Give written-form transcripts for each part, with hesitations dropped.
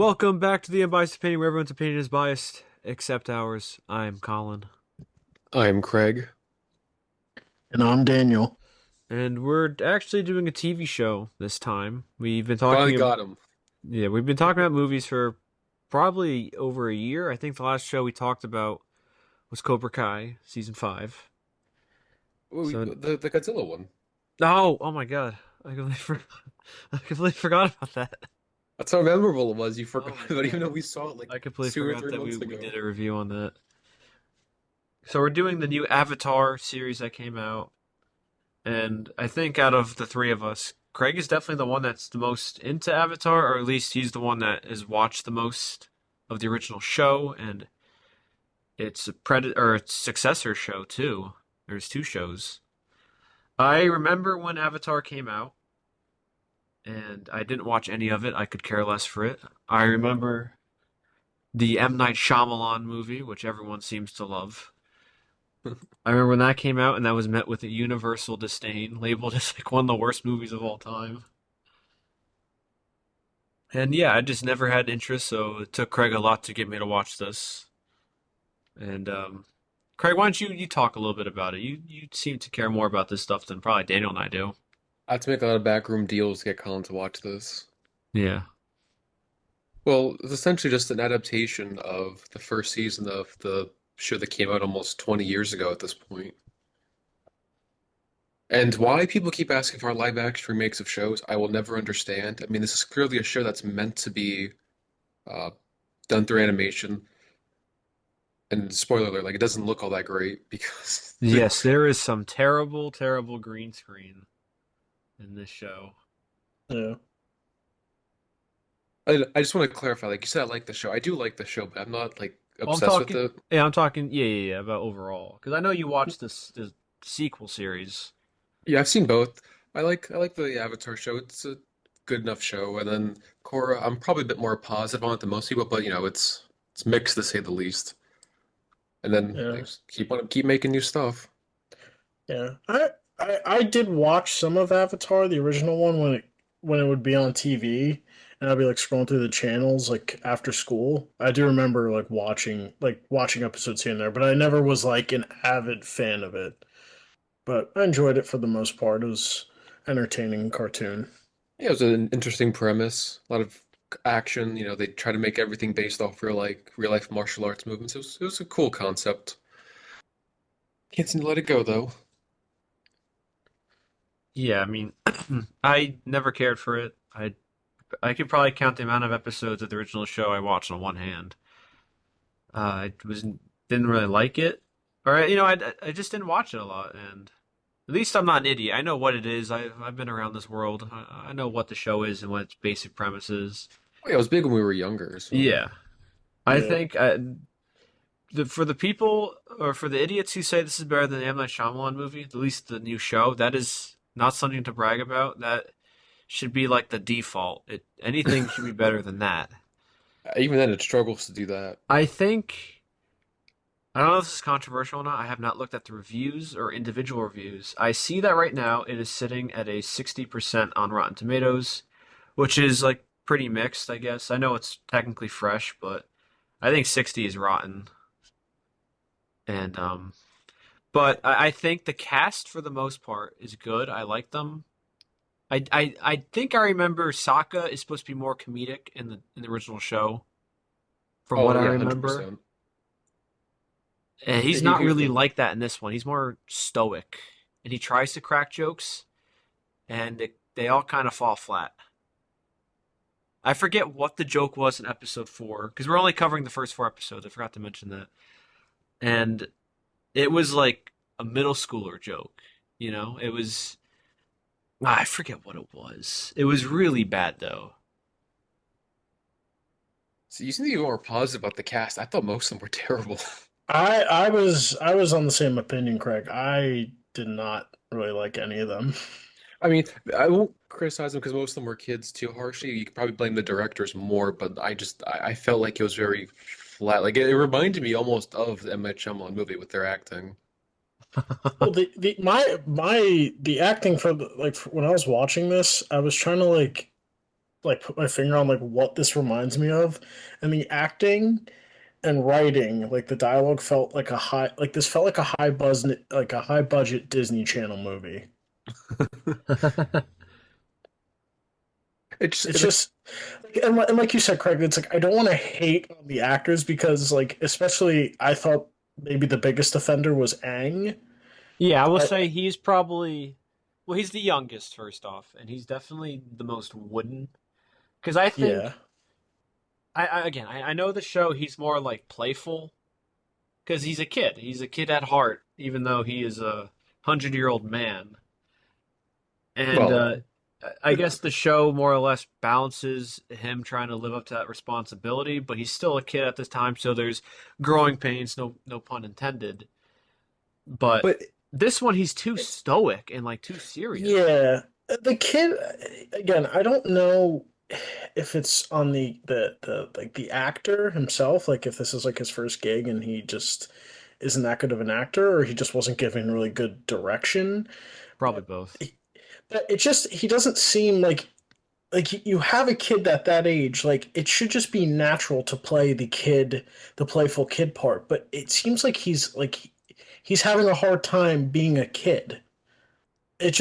Welcome back to the Unbiased Opinion, where everyone's opinion is biased except ours. I'm Colin, I'm Craig. And I'm Daniel. and we're actually doing a TV show this time. Finally got him. We've been talking about movies for probably over a year. I think the last show we talked about was Cobra Kai season 5. So, The Godzilla one. oh my God, I completely forgot about that. That's how memorable it was. You Oh forgot my about it, even though God, we saw it like I completely 2 or forgot 3 that we months we ago. did a review on that. So we're doing the new Avatar series that came out. And I think out of the three of us, Craig is definitely the one that's the most into Avatar, or at least he's the one that has watched the most of the original show, and it's a its successor show too. There's two shows. I remember when Avatar came out, and I didn't watch any of it. I could care less for it. I remember the M. Night Shyamalan movie, which everyone seems to love. I remember when that came out, and that was met with a universal disdain, labeled as like one of the worst movies of all time. And yeah, I just never had interest, so it took Craig a lot to get me to watch this. And Craig, why don't you talk a little bit about it? You seem to care more about this stuff than probably Daniel and I do. I had to make a lot of backroom deals to get Colin to watch this. Yeah. Well, it's essentially just an adaptation of the first season of the show that came out almost 20 years ago at this point. And why people keep asking for live action remakes of shows, I will never understand. I mean, this is clearly a show that's meant to be uh, done through animation. And spoiler alert, like it doesn't look all that great because Yes, there is some terrible, terrible green screen in this show. Yeah. I just want to clarify, like you said, I like the show. I do like the show, but I'm not like Well, obsessed with it. I'm talking, yeah, about overall, because I know you watched this sequel series. Yeah, I've seen both. I like the Avatar show. It's a good enough show. And then Korra, I'm probably a bit more positive on it than most people, but it's mixed to say the least. And then they Yeah. just keep making new stuff. Yeah. I did watch some of Avatar, the original one, when it would be on TV, and I'd be like scrolling through the channels like after school. I do remember like watching episodes here and there, but I never was like an avid fan of it. But I enjoyed it for the most part. It was entertaining cartoon. Yeah, it was an interesting premise. A lot of action. They try to make everything based off real life martial arts movements. It was a cool concept. Can't seem to let it go though. Yeah, I mean, I never cared for it. I could probably count the amount of episodes of the original show I watched on one hand. I was didn't really like it, or I just didn't watch it a lot. And at least I'm not an idiot. I know what it is. I've been around this world. I know what the show is and what its basic premise is. Oh, yeah, it was big when we were younger, so. Yeah, I Yeah. think for the people or for the idiots who say this is better than the M Night Shyamalan movie, at least the new show, that is not something to brag about. That should be like the default. Anything should be better than that. Even then, it struggles to do that. I think I don't know if this is controversial or not. I have not looked at the reviews or individual reviews. I see that right now it is sitting at a 60% on Rotten Tomatoes, which is like pretty mixed, I guess. I know it's technically fresh, but I think 60 is rotten. And but I think the cast for the most part is good. I like them. I think I remember Sokka is supposed to be more comedic in the original show, from Oh what I yeah, remember. 100%. And Yeah, he's he, not he was really good. like that in this one. He's more stoic, and he tries to crack jokes, and they all kind of fall flat. I forget what the joke was in episode 4 because we're only covering the first 4 episodes. I forgot to mention that, and it was like a middle schooler joke. It was I forget what it was. It was really bad though. So you seem to be more positive about the cast. I thought most of them were terrible. I was on the same opinion, Craig. I did not really like any of them. I mean, I won't criticize them because most of them were kids too harshly. You could probably blame the directors more, but I felt like it was very flat. Like it reminded me almost of the M. Night Shyamalan movie with their acting. Well, the acting for when I was watching this, I was trying to like like put my finger on like what this reminds me of, and the acting and writing, like the dialogue felt like a high, like this felt like a high budget Disney Channel movie. It's It's like, just, and like you said, Craig, it's like I don't want to hate on the actors because, like, especially I thought maybe the biggest offender was Aang, Yeah, I will say but he's probably, well, he's the youngest first off, and he's definitely the most wooden. Because I yeah, think I know the show. He's more like playful because he's a kid. He's a kid at heart, even though he is a 100-year-old man. And well, I guess the show more or less balances him trying to live up to that responsibility, but he's still a kid at this time, so there's growing pains, no pun intended. But but this one, he's too stoic and like too serious. yeah. The kid, again, I don't know if it's on the like the actor himself, like if this is like his first gig and he just isn't that good of an actor, or he just wasn't given really good direction. Probably But both. but it just he doesn't seem like you have a kid that age, like it should just be natural to play the kid, the playful kid part. But it seems like he's having a hard time being a kid.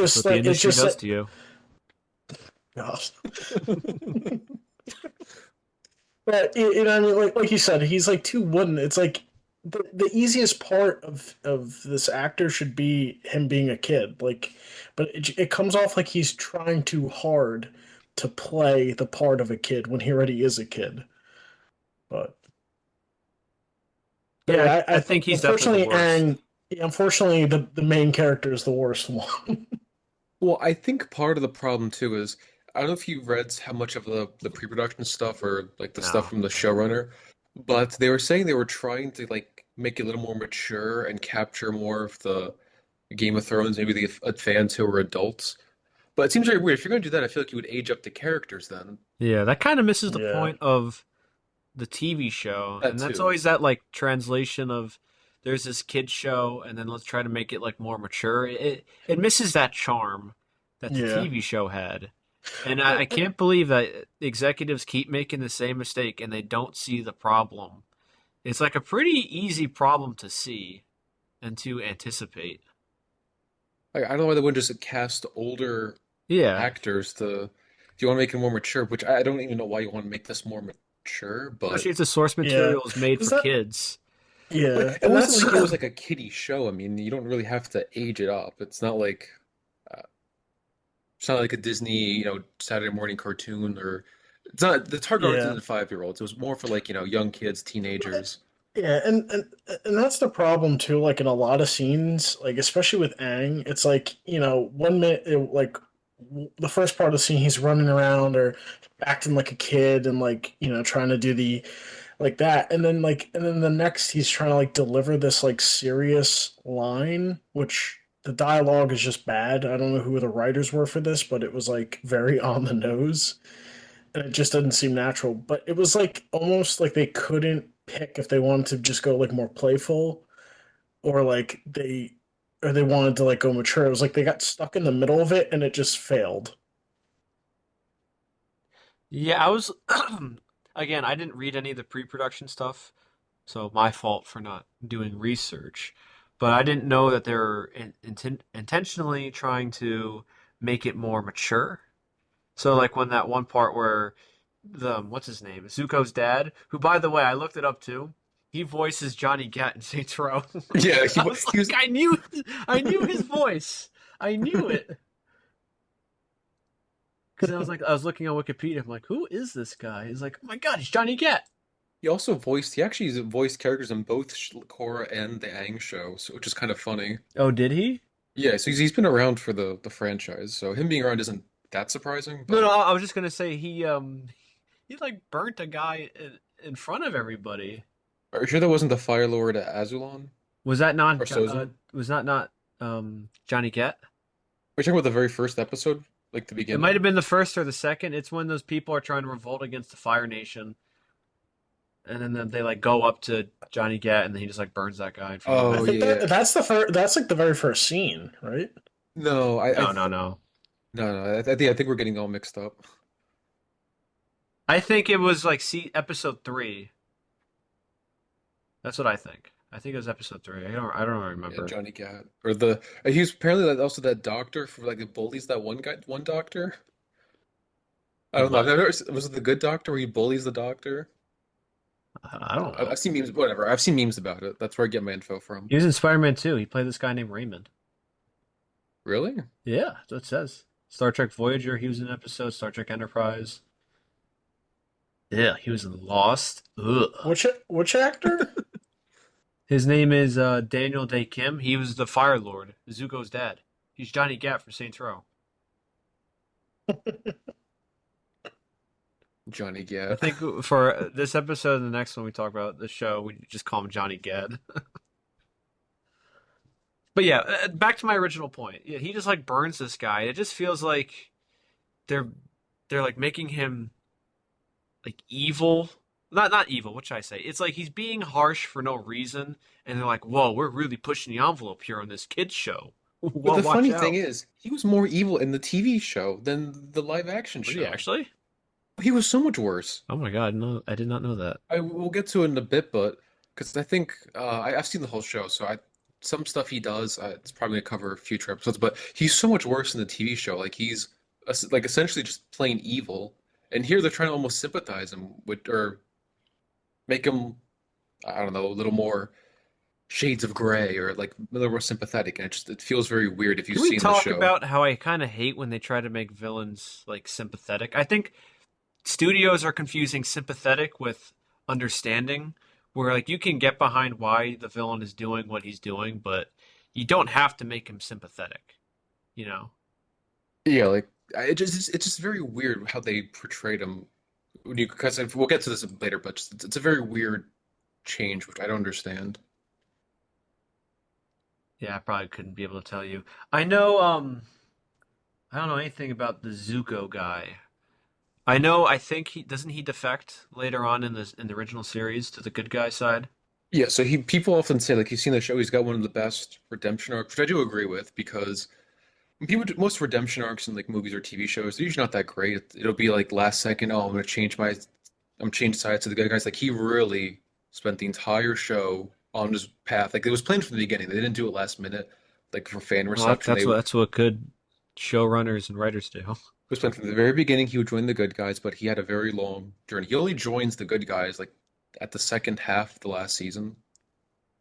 That's what the It's industry just does like to you. gosh. But you know, what I mean, like you said, he's like too wooden. It's like the easiest part of this actor should be him being a kid. Like, but it comes off like he's trying too hard to play the part of a kid when he already is a kid. But Yeah, yeah, I think he's definitely the unfortunately, worst. unfortunately, the main character is the worst one. well, I think part of the problem too is I don't know if you read how much of the pre-production stuff or like the stuff No. from the showrunner, but they were saying they were trying to like make it a little more mature and capture more of the Game of Thrones, maybe the fans who were adults. But it seems very weird. If you're going to do that, I feel like you would age up the characters then. Yeah, that kind of misses the Yeah, point of the TV show, That and that's too. always that like translation of there's this kid show, and then let's try to make it like more mature. It misses that charm that the yeah. TV show had, and I And can't believe that the executives keep making the same mistake and they don't see the problem. It's like a pretty easy problem to see and to anticipate. I don't know why they wouldn't just cast older Yeah, actors to, if you want to make it more mature, which I don't even know why you want to make this more mature, especially but if the source yeah, material is made is for that kids. yeah, it and wasn't that's like it was like a kiddie show. I mean, you don't really have to age it up. Uh, it's not like a Disney, Saturday morning cartoon or it's not the target audience yeah. isn't 5-year-olds. It was more for like, young kids, teenagers. Yeah, and that's the problem too. Like in a lot of scenes, like especially with Aang, it's like one minute the first part of the scene he's running around or acting like a kid and like trying to do the like that, and then the next he's trying to like deliver this like serious line, which the dialogue is just bad. I don't know who the writers were for this, but it was like very on the nose and it just doesn't seem natural. But it was like almost like they couldn't pick if they wanted to just go like more playful or like they wanted to like go mature. It was like they got stuck in the middle of it and it just failed. Yeah, I was again, I didn't read any of the pre-production stuff, so my fault for not doing research. But I didn't know that they're intentionally trying to make it more mature. So like when that one part where the what's his name? Zuko's dad, who by the way, I looked it up too. He voices Johnny Gat in Saints Row. Yeah, I was he was like, I knew his voice. I knew it. Because I was looking on Wikipedia. I'm like, who is this guy? He's like, oh my god, he's Johnny Gat. he actually voiced characters in both Korra and the Aang show, so, which is kind of funny. Oh, did he? Yeah, so he's been around for the franchise, so him being around isn't that surprising, No, but I was just gonna say he like burnt a guy in front of everybody. are you sure that wasn't the Fire Lord Azulon Was that or not Sozin? was that not Johnny Gat? Are you talking about the very first episode, like the It might beginning? have been the first or the second. It's when those people are trying to revolt against the Fire Nation, and then they like go up to Johnny Gat, and then he just like burns that guy in front of I Oh him. think yeah. that's the first, that's like the very first scene, right? No, No, no, no. no, no. I think we're getting all mixed up. I think it was like see episode 3. That's what I think. I think it was episode 3. I don't Yeah, remember. Johnny Gat. Or the he was apparently also that doctor for like the bullies that one guy, one doctor. I don't know. I've What? never was it the good doctor where he bullies the doctor? I don't know. I've seen memes, whatever. I've seen memes about it. That's where I get my info from. He was in Spider-Man 2. He played this guy named Raymond. Really? Yeah, that's what it says. Star Trek Voyager, he was in an episode. Star Trek Enterprise. Yeah, he was in Lost. Ugh. Which actor? His name is Daniel Day Kim. He was the Fire Lord, Zuko's dad. He's Johnny Gat from Saints Row. Johnny I Gat. think for this episode and the next one we talk about the show, we just call him Johnny Gad. But yeah, back to my original point. Yeah, he just like burns this guy. It just feels like they're they're like making him like evil. Not evil, what should I say? It's like he's being harsh for no reason, and they're like, "Whoa, we're really pushing the envelope here on this kids show. But Well, the watch funny thing out." is, he was more evil in the TV show than the live action Was he show. actually? He was so much worse. Oh my God, no, I did not know that. I we'll get to it in a bit, but because I think I've seen the whole show, so I some stuff he does, it's probably gonna cover future episodes. But he's so much worse in the TV show. Like he's like essentially just plain evil, and here they're trying to almost sympathize him with or make him I don't know a little more shades of gray or like a little more sympathetic, and it feels very weird if you've Can we seen the talk show. about how I kind of hate when they try to make villains like sympathetic? I think studios are confusing sympathetic with understanding, where like you can get behind why the villain is doing what he's doing, but you don't have to make him sympathetic, you know? Yeah, like it's just very weird how they portrayed him when you because we'll get to this later, but it's a very weird change which I don't understand. Yeah, I probably couldn't be able to tell you. I know, I don't know anything about the Zuko guy. I think he doesn't he defect later on in the original series to the good guy side? Yeah, so he people often say like you've seen the show, he's got one of the best redemption arcs, which I do agree with because when people most redemption arcs in like movies or TV shows, they're usually not that great. It'll be like last second, oh, I'm change sides to the good guys. Like he really spent the entire show on his path. Like it was planned from the beginning. They didn't do it last minute, like for fan Well, reception. They that's what good showrunners and writers do. was planned from the very beginning. He would join the good guys, but he had a very long journey. He only joins the good guys like at the second half of the last season.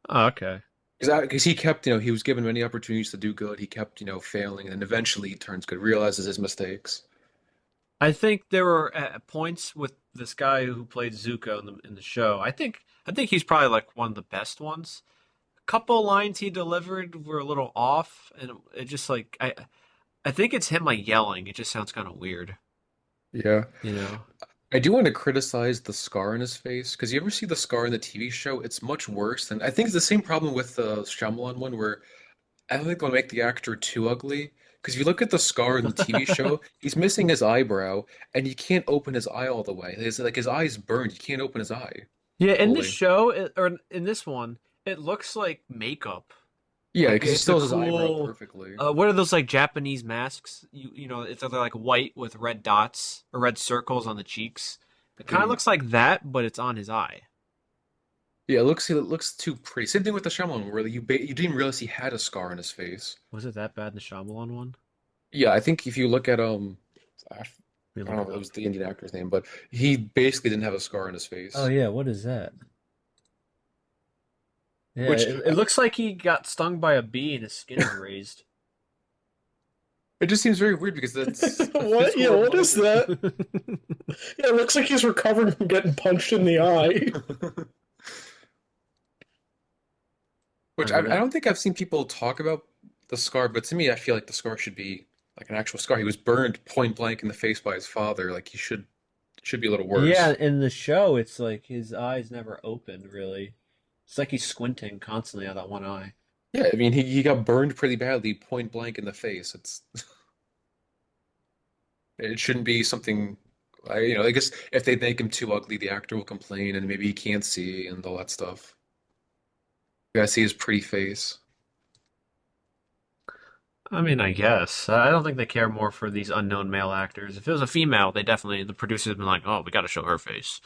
Oh, okay. Because he kept, he was given many opportunities to do good. He kept, failing, and eventually he turns good, realizes his mistakes. I think there were points with this guy who played Zuko in the show. I think he's probably like one of the best ones. A couple lines he delivered were a little off, and it just like I think it's him like yelling. It just sounds kind of weird, Yeah. you know. I do want to criticize the scar in his face, because you ever see the scar in the TV show? It's much worse than, I think it's the same problem with the Shyamalan one, where I don't think they'll make the actor too ugly. Because if you look at the scar in the TV show, he's missing his eyebrow, and he can't open his eye all the way. His eye's burned. You can't open his eye Yeah, in this fully. show or in this one, it looks like makeup. Yeah, Like because he it's a still has his eyebrow cool. perfectly. What are those like Japanese masks? You know, it's either like white with red dots or red circles on the cheeks. It kind of Mm. looks like that, but it's on his eye. Yeah, it looks too pretty. Same thing with the Shyamalan one, where you didn't realize he had a scar on his face. Was it that bad in the Shyamalan one? Yeah, I think if you look at I Let me I don't look know it if it up. was the Indian actor's name, but he basically didn't have a scar on his Oh face. yeah, what is that? Yeah, Which it looks like he got stung by a bee and his skin is raised. it just seems very weird because that's a What? physical Yeah, what is reminder. that? Yeah, it looks like he's recovering from getting punched in the eye. I Which I mean, don't think I've seen people talk about the scar, but to me, I feel like the scar should be like an actual scar. He was burned point blank in the face by his father. Like he should be a little yeah, worse. in the show, it's like his eyes never open, really. It's like he's squinting constantly out that one eye. Yeah, I mean he got burned pretty badly, point blank in the face. It shouldn't be something. I guess if they make him too ugly, the actor will complain, and maybe he can't see and all that stuff. You gotta see his pretty face. I mean, I guess. I don't think they care more for these unknown male actors. If it was a female, they definitely, the producers have been like, oh, we got to show her face.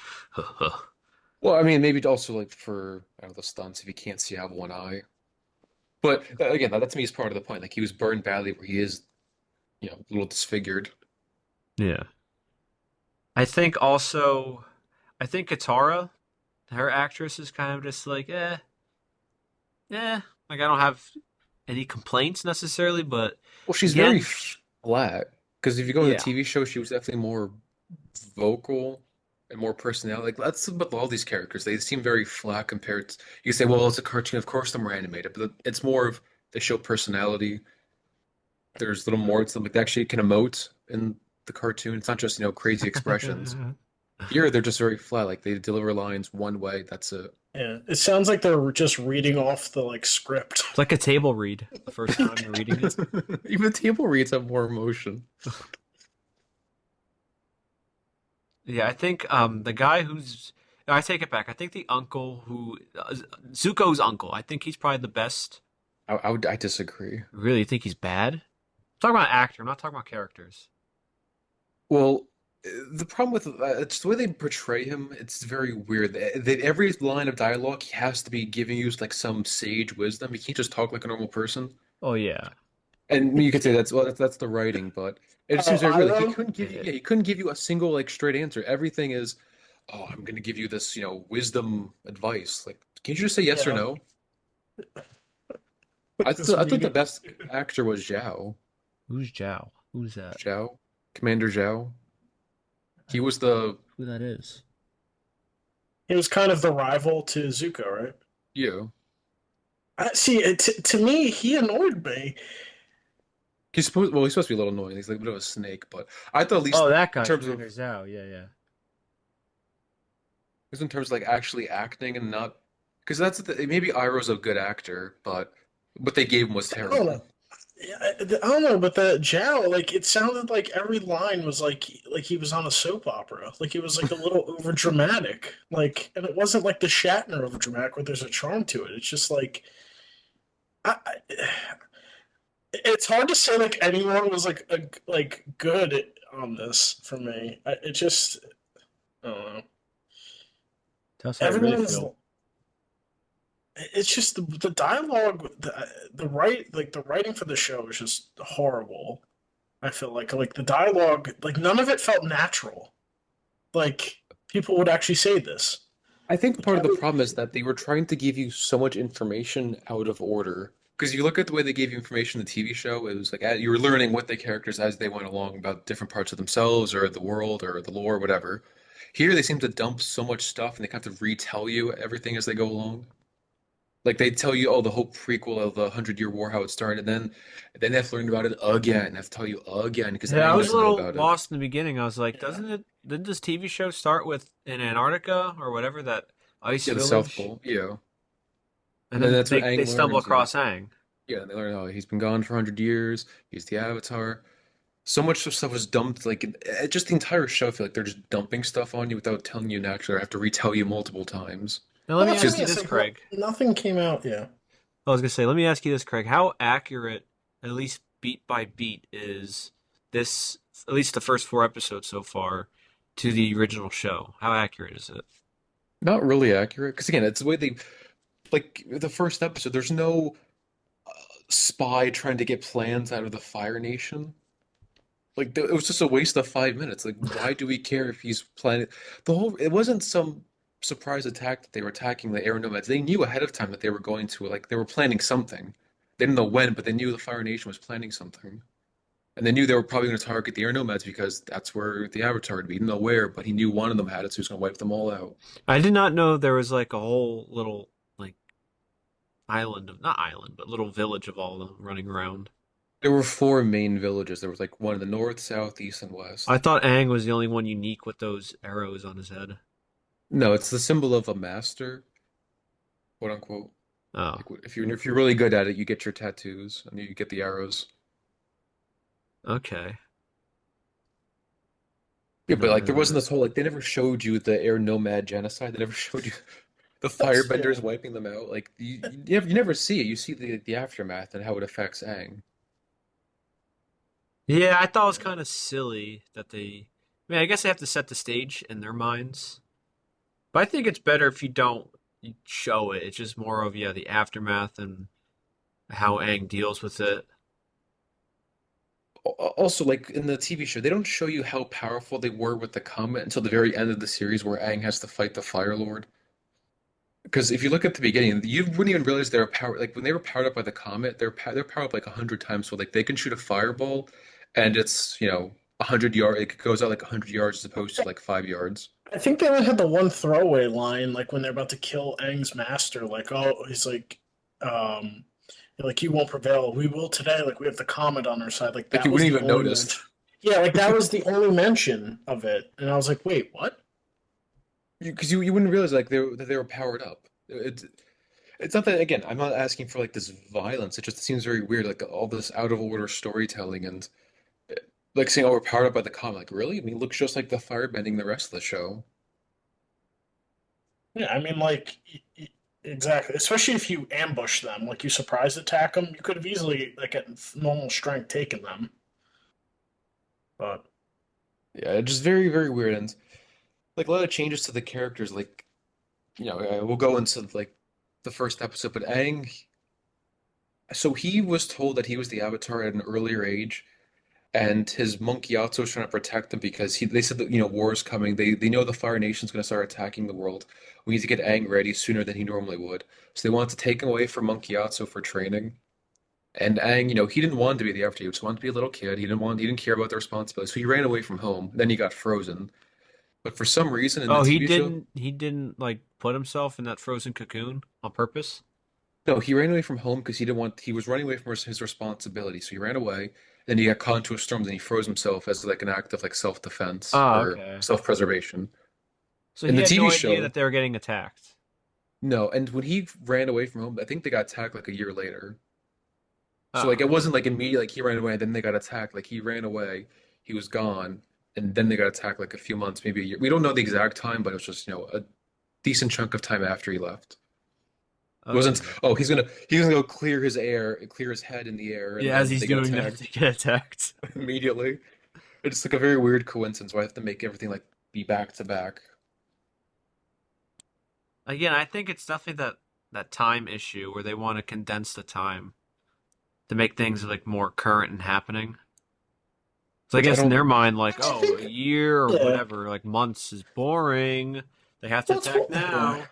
Well, I mean, maybe also like for I don't know the stunts if you can't see out of one eye. But again, that to me is part of the point. Like he was burned badly, where he is, a little disfigured. Yeah. I think also, I think Katara, her actress is kind of just like, like I don't have any complaints necessarily, but Well, she's very again, flat. Because if you go in the yeah. TV show, she was definitely more vocal and more personality. Like that's about all these characters. They seem very flat compared to. You say, well, it's a cartoon. Of course, they're more animated, but it's more of they show personality. There's a little more to them. Like they actually can emote in the cartoon. It's not just, crazy expressions. Here, they're just very flat. Like they deliver lines one way. That's it. Yeah, it sounds like they're just reading off the like script. It's like a table read the first time you're reading it. Even the table reads have more emotion. Yeah, I think the guy who's I take it back. I think the uncle who Zuko's uncle. I think he's probably the best. I disagree. Really think he's bad? I'm talking about actor. I'm not talking about characters. Well, the problem with it's the way they portray him. It's very weird. Every line of dialogue, he has to be giving you like some sage wisdom. He can't just talk like a normal person. Oh yeah. And you could say that's well, that's the writing, but it just Oh, seems very weird. Like he Iroh? couldn't give you, Yeah. yeah, he couldn't give you a single like straight answer. Everything is, oh, I'm gonna give you this, wisdom advice. Like, can't you just say yes or Yeah, no? I like this thought I thought the reading. best actor was Zhao. Who's Zhao? Who's that? Zhao, Commander Zhao. He was the Who that is? He was kind of the rival to Zuko, right? you. See, to me, he annoyed me. He's supposed to be a little annoying. He's like a bit of a snake, but I thought at least Oh, that in guy, terms of Commander Zhao. Yeah, yeah. just in terms of like actually acting and not because maybe Iroh's a good actor, but what they gave him was I don't know. terrible. Yeah, I don't know, but the Zhao, like, it sounded like every line was like he was on a soap opera. Like it was like a little over dramatic. Like, and it wasn't like the Shatner over dramatic where there's a charm to it. It's just like it's hard to say like anyone was like good on this for me. It just I don't know. Tell us how you really Everyone's feel. it's just the dialogue, the writing for the show is just horrible. I feel like the dialogue, like none of it felt natural. Like people would actually say this. I think Like part of the every problem is that they were trying to give you so much information out of order. Because you look at the way they gave you information in the TV show, it was like you were learning what the characters as they went along about different parts of themselves or the world or the lore, whatever. Here they seem to dump so much stuff and they kind of retell you everything as they go along. Like they tell you, oh, the whole prequel of the Hundred Year War, how it started, and then they have to learn about it again. They have to tell you again because Yeah, I Aang was a doesn't know little about it. lost in the beginning. I was like, yeah. didn't this TV show start with in Antarctica or whatever that ice Yeah, the South village? Pole. Yeah, And and then then that's what they Aang stumble learns. across Aang. Yeah, and they learn, oh, he's been gone for 100 years. He's the Avatar. So much of stuff was dumped. Like just the entire show, I feel like they're just dumping stuff on you without telling you naturally. I have to retell you multiple times. Now let Well, me that's what I ask mean. you It's this, like Craig. nothing came out. Yeah. I was gonna say, let me ask you this, Craig. How accurate, at least beat by beat, is this? At least the first four episodes so far to the original show. How accurate is it? Not really accurate, because again, it's the way they like the first episode. There's no spy trying to get plans out of the Fire Nation. Like it was just a waste of 5 minutes. Like why do we care if he's planning it wasn't some surprise attack that they were attacking the air nomads. They knew ahead of time that they were going to like they were planning something. They didn't know when, but they knew the Fire Nation was planning something. And they knew they were probably going to target the air nomads because that's where the Avatar would be. He didn't know where, but he knew one of them had it, so he was going to wipe them all out. I did not know there was like a whole little like island of not island, but little village of all of them running around. There were four main villages. There was like one in the north, south, east, and I west. thought Aang was the only one unique with those arrows on his head. No, it's the symbol of a master, quote unquote. Oh, Like if you're really good at it, you get your tattoos and you get the arrows. okay. Yeah, but Didn't like there know wasn't that. this whole like they never showed you the air nomad genocide. They never showed you the That's yeah. firebenders wiping them out. Like you never see it. You see the aftermath and how it affects Aang. Yeah, I thought it was kind of silly that they. I mean, I guess they have to set the stage in their minds, but I think it's better if you don't show it. It's just more of the aftermath and how Aang deals with it. Also, like in the TV show, they don't show you how powerful they were with the comet until the very end of the series, where Aang has to fight the Fire Lord. Because if you look at the beginning, you wouldn't even realize they were powered. Like when they were powered up by the comet, they're powered up like 100 times. So like they can shoot a fireball, and it's 100 yard. It goes out like 100 yards as opposed to like 5 yards. I think they only had the one throwaway line, like when they're about to kill Aang's master, like, oh, he's um, like, you won't prevail. We will today. Like, we have the comet on our side. Like, Like that you was wouldn't the even only notice. mention. Yeah, like, that was the only mention of it. And I was like, wait, what? Because you wouldn't realize like that they were powered up. It's not that again. I'm not asking for like this violence. It just seems very weird, like all this out of order storytelling and like saying, "Oh, we're powered up by the comet." Like really? I mean, it looks just like the firebending the rest of the show. Yeah, I mean, like, exactly. Especially if you ambush them, like, you surprise attack them, you could have easily, like, at normal strength, taken them. But, Yeah, it's just very very weird and like a lot of changes to the characters. Like we'll go into like the first episode, but Aang. So he was told that he was the Avatar at an earlier age, and his monk Yatso was trying to protect him because they said that war is coming. They know the Fire Nation's going to start attacking the world. We need to get Aang ready sooner than he normally would. So they wanted to take him away from monk Yatso for training. And Aang, he didn't want to be the Avatar. He just wanted to be a little kid. He didn't care about the responsibility. So he ran away from home. Then he got frozen. But for some reason in the Oh, he TV show, didn't. He didn't like put himself in that frozen cocoon on purpose. no, he ran away from home because he didn't want. He was running away from his responsibility. So he ran away. Then he got caught into a storm. Then he froze himself as like an act of like self-defense Oh, or okay. self-preservation. So In he the had no TV idea show, that they were getting attacked. no. And when he ran away from home, I think they got attacked like a year later. So like Oh, it wasn't like immediate like he ran away and then they got attacked. Like he ran away, he was gone, and then they got attacked like a few months, maybe a year. We don't know the exact time, but it was just, a decent chunk of time after he left. It wasn't, okay. oh, he's gonna go clear his head in the air, and Yeah, as then he's they get doing that, attacked they get attacked. immediately. It's like a very weird coincidence why I have to make everything like be back to back. Again, I think it's definitely that time issue where they want to condense the time to make things like more current and happening. So I Which I guess in don't their mind, like, I oh, a think, year or yeah, whatever, like months is boring. They have to that's attack what, yeah. now.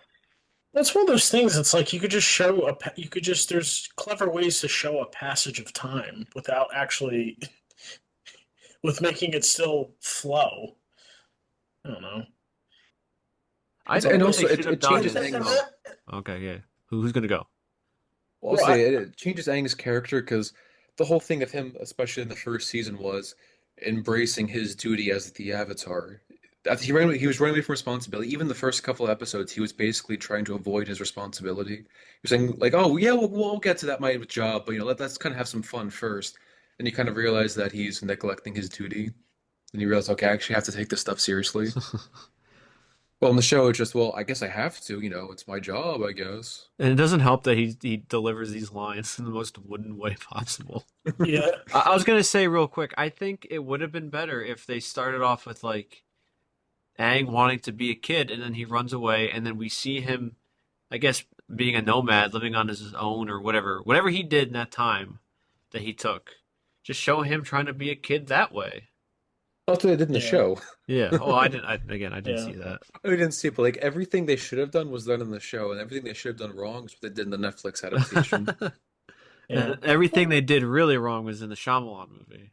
That's one of those things. It's like you could just show you could just, there's clever ways to show a passage of time without actually, with making it still flow. I don't know. I Well, and think what but, they also should have it done changes is, Aang's oh, okay, yeah. Who's gonna go? well, I'll well, I, say it changes Aang's character because the whole thing of him, especially in the first season, was embracing his duty as the Avatar. He was running away from responsibility. Even the first couple of episodes, he was basically trying to avoid his responsibility. He was saying like, "Oh yeah, we'll get to that my job, but let's kind of have some fun first." And you kind of realize that he's neglecting his duty, and you realize, okay, I actually have to take this stuff seriously. Well, in the show, it's just, well, I guess I have to. It's my job, I guess. And it doesn't help that he delivers these lines in the most wooden way possible. yeah, I was gonna say real quick, I think it would have been better if they started off with like Aang wanting to be a kid, and then he runs away, and then we see him, I guess, being a nomad, living on his own or whatever he did in that time that he took. Just show him trying to be a kid that way. That's what they did in the yeah, show. Yeah. Oh, I didn't. I didn't yeah, see that. I didn't see it, but like everything they should have done was done in the show, and everything they should have done wrong is what they did in the Netflix adaptation. yeah. And everything Well, they did really wrong was in the Shyamalan movie.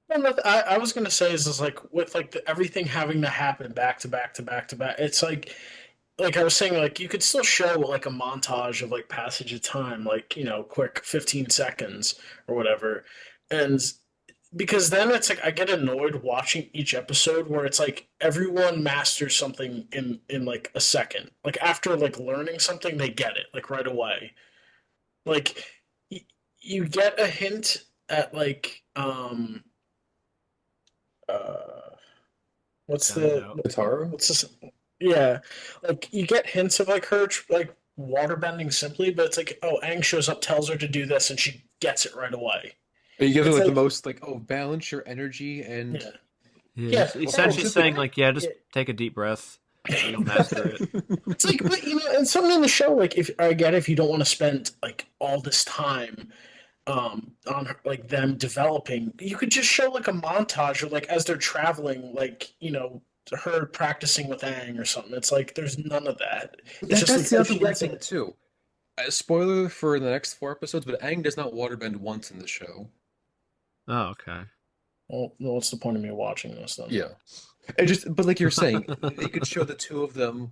well, I was gonna say is like with like everything having to happen back to back to back to back. It's like I was saying, like you could still show like a montage of like passage of time, like quick 15 seconds or whatever, and because then it's like I get annoyed watching each episode where it's like everyone masters something in like a second. Like after like learning something, they get it like right away. Like y- you get a hint at like uh what's Got it the out. Katara? what's this? Yeah, like you get hints of like her like waterbending simply, but it's like, oh, Aang shows up, tells her to do this, and she gets it right away. You give her It's like the like, most like, oh, balance your energy and yeah, Yeah, yeah. he's Oh, essentially the saying thing, like, yeah, yeah. just take a deep breath and you'll master it. It's like, but and something in the show, like, if I get it, if you don't want to spend like all this time on like them developing, you could just show like a montage or like as they're traveling, like her practicing with Aang or something. It's like there's none of that. It's just That's like the her other weird flexing. thing too. Spoiler for the next 4 episodes, but Aang does not waterbend once in the show. Oh, okay. Well, what's the point of me watching this then? Yeah. It just, but like you're saying, they could show the two of them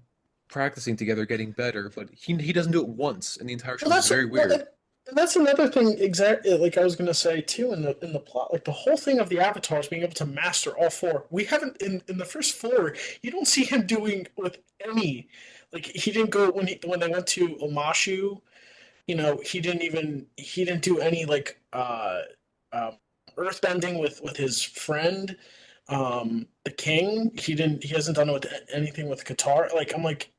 practicing together, getting better, but he doesn't do it once in the entire show, Well, which is that's very well, weird. and that's another thing. Exactly, like I was gonna say too in the plot, like the whole thing of the avatars being able to master all four. We haven't in the first four. You don't see him doing with any. Like he didn't go when they went to Omashu. He didn't do any like earthbending with his friend, the king. He hasn't done it with anything with Qatar. Like I'm like,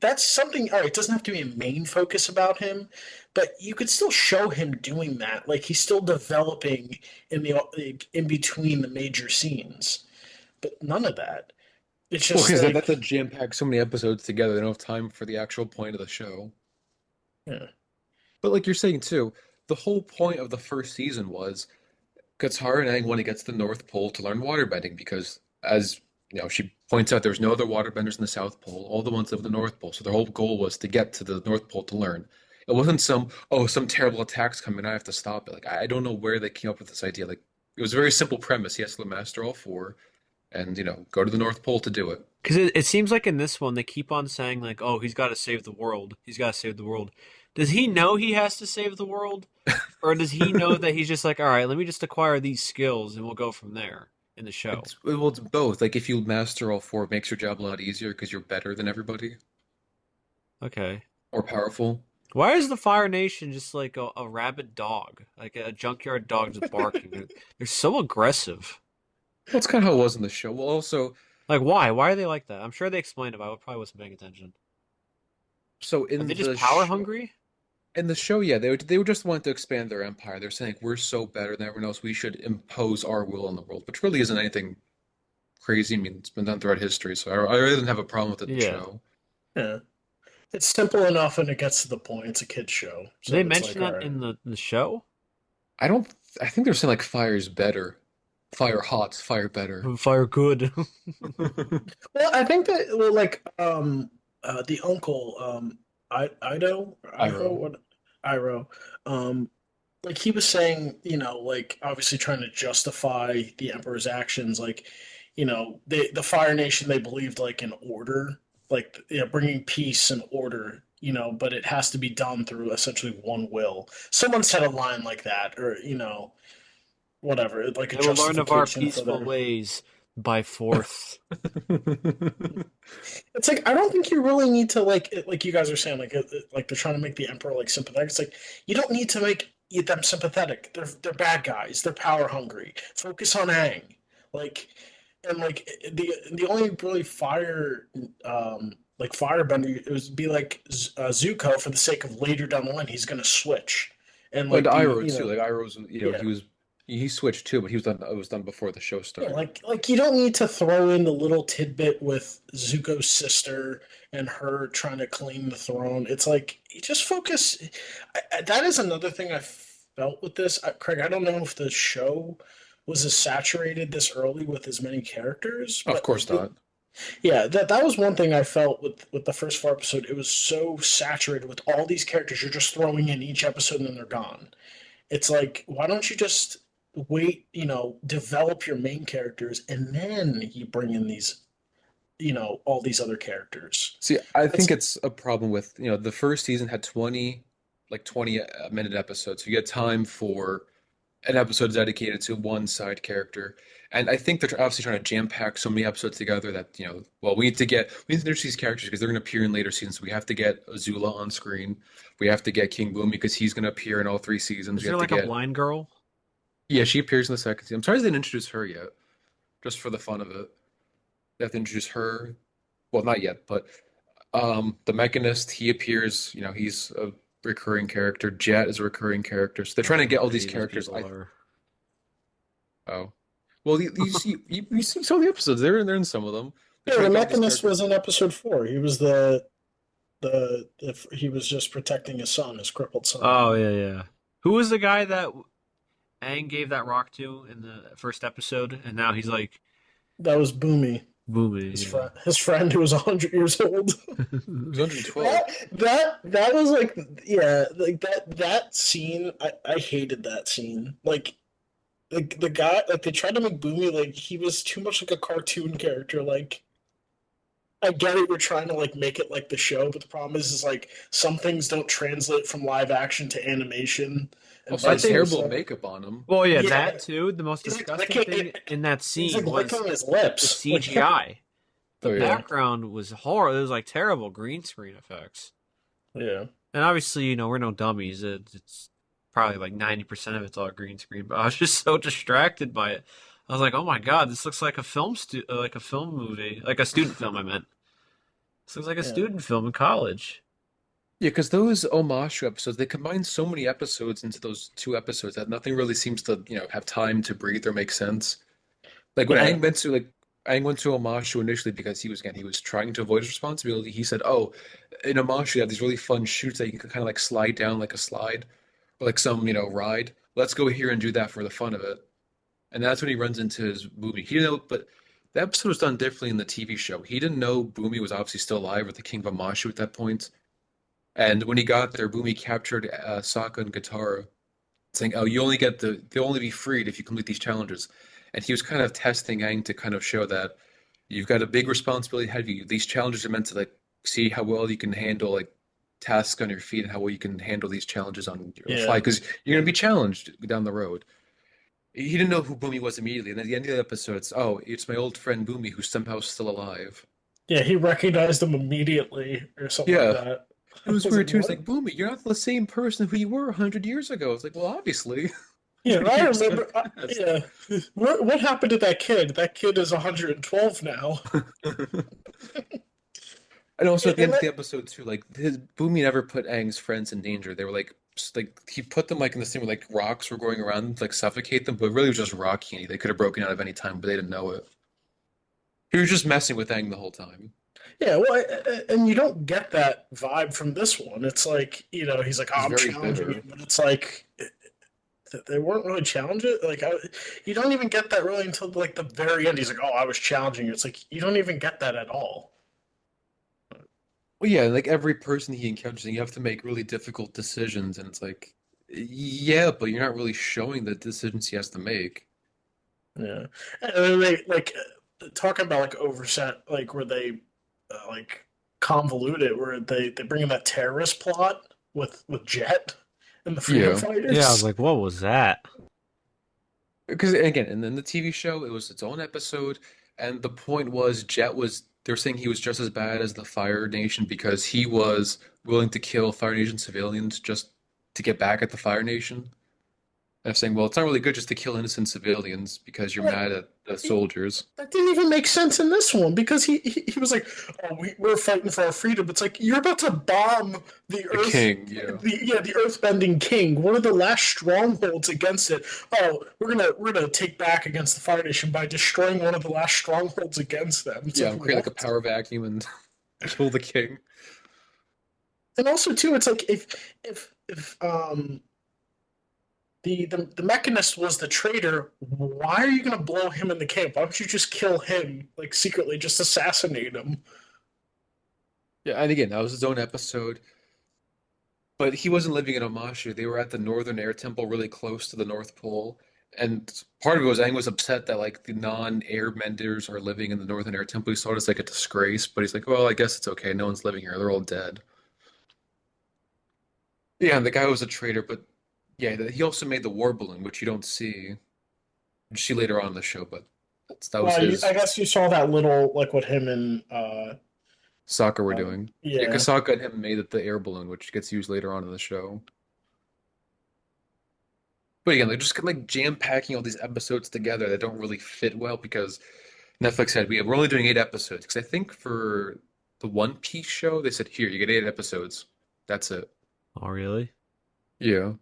that's something. All right, it doesn't have to be a main focus about him, but you could still show him doing that. Like he's still developing in between the major scenes, but none of that. It's Well, just because that's a like, jam-packed so many episodes together, they don't have time for the actual point of the show. yeah, But like you're saying too, the whole point of the first season was Katara and Aang want to get to the North Pole to learn waterbending because, as she points out, there's no other waterbenders in the South Pole. All the ones live in the North Pole. So their whole goal was to get to the North Pole to learn. It wasn't some terrible attack's coming, I have to stop it. Like I don't know where they came up with this idea. Like it was a very simple premise. He has to master all four and, go to the North Pole to do it. Because it seems like in this one they keep on saying like, "Oh, he's got to save the world. He's got to save the world." Does he know he has to save the world, or does he know that he's just like, "All right, let me just acquire these skills and we'll go from there" in the show? It's both. Like if you master all four, it makes your job a lot easier because you're better than everybody, Okay. more powerful. Why is the Fire Nation just like a rabid dog, like a junkyard dog just barking? They're so aggressive. Well, it's kind of how it was in the show. Well, also, Like, why? Why are they like that? I'm sure they explained it, but I probably wasn't paying attention. so Are they in just the power show, hungry? yeah, they would just want to expand their empire. They're saying we're so better than everyone else, we should impose our will on the world, which really isn't anything crazy. I mean, it's been done throughout history, so I really didn't have a problem with it in the Yeah. show. yeah. It's simple enough and it gets to the point. It's a kid's show, Did they so it's mention like, all that right. in the show? I don't. I think they're saying like fire's better, fire hot, fire better. Fire good. Well, I think that like the uncle Iroh Iroh. what Iroh like he was saying, like obviously trying to justify the emperor's actions, like the Fire Nation, they believed like in order, like bringing peace and order, but it has to be done through essentially one will. Someone said a line like that, or whatever, like a They will learn of our justification for peaceful their. ways by force. It's like I don't think you really need to like you guys are saying like they're trying to make the emperor like sympathetic. It's like you don't need to make them sympathetic. They're bad guys. They're power hungry. Focus on Aang. Like and like the only really like firebender it would be like Zuko for the sake of later down the line he's gonna switch and And like be Iroh too. Like Iroh's, yeah. he switched too, but he was done. It was done before the show Yeah, started. like you don't need to throw in the little tidbit with Zuko's sister and her trying to claim the throne. It's like you just focus. That is another thing I felt with this, Craig. I don't know if the show was as saturated this early with as many characters, Of but course not. yeah, that was one thing I felt with the first four episode. It was so saturated with all these characters. You're just throwing in each episode and then they're gone. It's like, why don't you just wait, develop your main characters and then you bring in these, all these other characters. See, I think That's it's a problem with, the first season had 20 minute episodes. So you get time for an episode dedicated to one side character. And I think they're obviously trying to jam pack so many episodes together that, well, we need to introduce these characters because they're going to appear in later seasons. We have to get Azula on screen. We have to get King Boom because he's going to appear in all three seasons. Is We there have to like a get, blind girl? yeah, she appears in the second season. I'm sorry they didn't introduce her yet, just for the fun of it. They have to introduce her. Well, not yet, but The Mechanist, he appears, he's a recurring character. Jet is a recurring character. So they're I don't trying to know get who all any these of these characters. people are. Oh, well, you see some of the episodes. They're in some of them. They're Yeah, trying the to get all these Mechanist characters. was in episode 4. He was the if he was just protecting his son, his crippled son. Oh yeah, yeah. Who was the guy that Aang gave that rock to in the first episode, and now he's like That was Boomy, booming. his friend who was 100 years old. Yeah. It was 112. That was like, yeah, like that scene. I hated that scene. Like the guy, like they tried to make Boomy like he was too much like a cartoon character. Like I get it, we're trying to like make it like the show, but the problem is like some things don't translate from live action to animation and Also, I the vice think. terrible versa. makeup on him. Well, yeah, Yeah, that too. The most he's like disgusting thing in that he's like scene was licking his the lips. Like CGI. The Oh yeah. yeah, background was horrible. It was like terrible green screen effects. yeah, And obviously, we're no dummies. It's probably like 90% of it's all green screen. But I was just so distracted by it. I was like, "Oh my God, this looks like like a film movie, like a student film." I meant this looks like a yeah, student film in college. Yeah, because those Omashu episodes, they combine so many episodes into those two episodes that nothing really seems to, have time to breathe or make sense. Like when yeah, Aang went to Omashu initially because he was trying to avoid his responsibility. He said, "Oh, in Omashu you have these really fun chutes that you can kind of like slide down like a slide or like some, ride. Let's go here and do that for the fun of it." And that's when he runs into his Boomy. He didn't know, but the episode was done differently in the TV show. He didn't know Boomy was obviously still alive with the King of Omashu at that point. And when he got there, Boomy captured Sokka and Katara, saying, "Oh, they'll only be freed if you complete these challenges." And he was kind of testing Aang to kind of show that you've got a big responsibility ahead of you. These challenges are meant to like see how well you can handle like tasks on your feet and how well you can handle these challenges on the fly yeah. because you're going to be challenged down the road. He didn't know who Boomy was immediately, and at the end of the episode, it's my old friend Boomy who's somehow still alive. Yeah, he recognized him immediately or something like Yeah, that. it I was was like, weird too. It's what? like, Boomy, you're not the same person who you were 100 years ago. It's like, well, obviously, Yeah, 100 I years have remember. passed. Yeah, what happened to that kid? That kid is 112 now. And also Yeah, at the and end of that, the episode too, like his Boomy never put Aang's friends in danger. They were like he put them like in this thing where like rocks were going around to like suffocate them, but it really was just rock candy. They could have broken out of any time, but they didn't know it. He was just messing with Aang the whole time. yeah, well, and you don't get that vibe from this one. It's like he's like, oh, He's I'm very challenging you, bitter. but it's like they weren't really challenging. Like, you don't even get that really until like the very end. He's like, oh, I was challenging you. It's like you don't even get that at all. Well, yeah, like every person he encounters, you have to make really difficult decisions, and it's like, yeah, but you're not really showing the decisions he has to make. Yeah, and then they like talking about like overset, like where they like convolute it, where they bring in that terrorist plot with Jet and the freedom Yeah. Yeah, I was fighters. like, what was that? Because again, and then the TV show, it was its own episode, and the point was they were saying he was just as bad as the Fire Nation because he was willing to kill Fire Nation civilians just to get back at the Fire Nation. And I'm saying, well, it's not really good just to kill innocent civilians because you're Yeah, mad at the soldiers. that didn't even make sense in this one because he was like, "Oh, we're fighting for our freedom." It's like you're about to bomb the The Earth, king, yeah. the Earth-bending king, one of the last strongholds against it. Oh, we're gonna take back against the Fire Nation by destroying one of the last strongholds against them. It's Yeah, like I'll create like a what? power vacuum and kill the king. And also too, it's like if the Mechanist was the traitor, why are you gonna blow him in the camp? Why don't you just kill him like secretly, just assassinate him? Yeah, and again, that was his own episode. But he wasn't living in Omashu. They were at the Northern Air Temple, really close to the North Pole. And part of it was Aang was upset that like the non-airbenders are living in the Northern Air Temple. He saw it as like a disgrace, but he's like, well, I guess it's okay. No one's living here. They're all dead. Yeah, and the guy was a traitor, but yeah, he also made the war balloon, which you don't see. You see later on in the show, but that was Well, his I guess you saw that little like what him and Sokka were doing. Yeah, yeah. because Sokka and him made the air balloon, which gets used later on in the show. But again, they're just like jam packing all these episodes together that don't really fit well because Netflix said we're only doing 8 episodes because I think for the One Piece show, they said, here, you get 8 episodes. That's it. Oh, really? Yeah.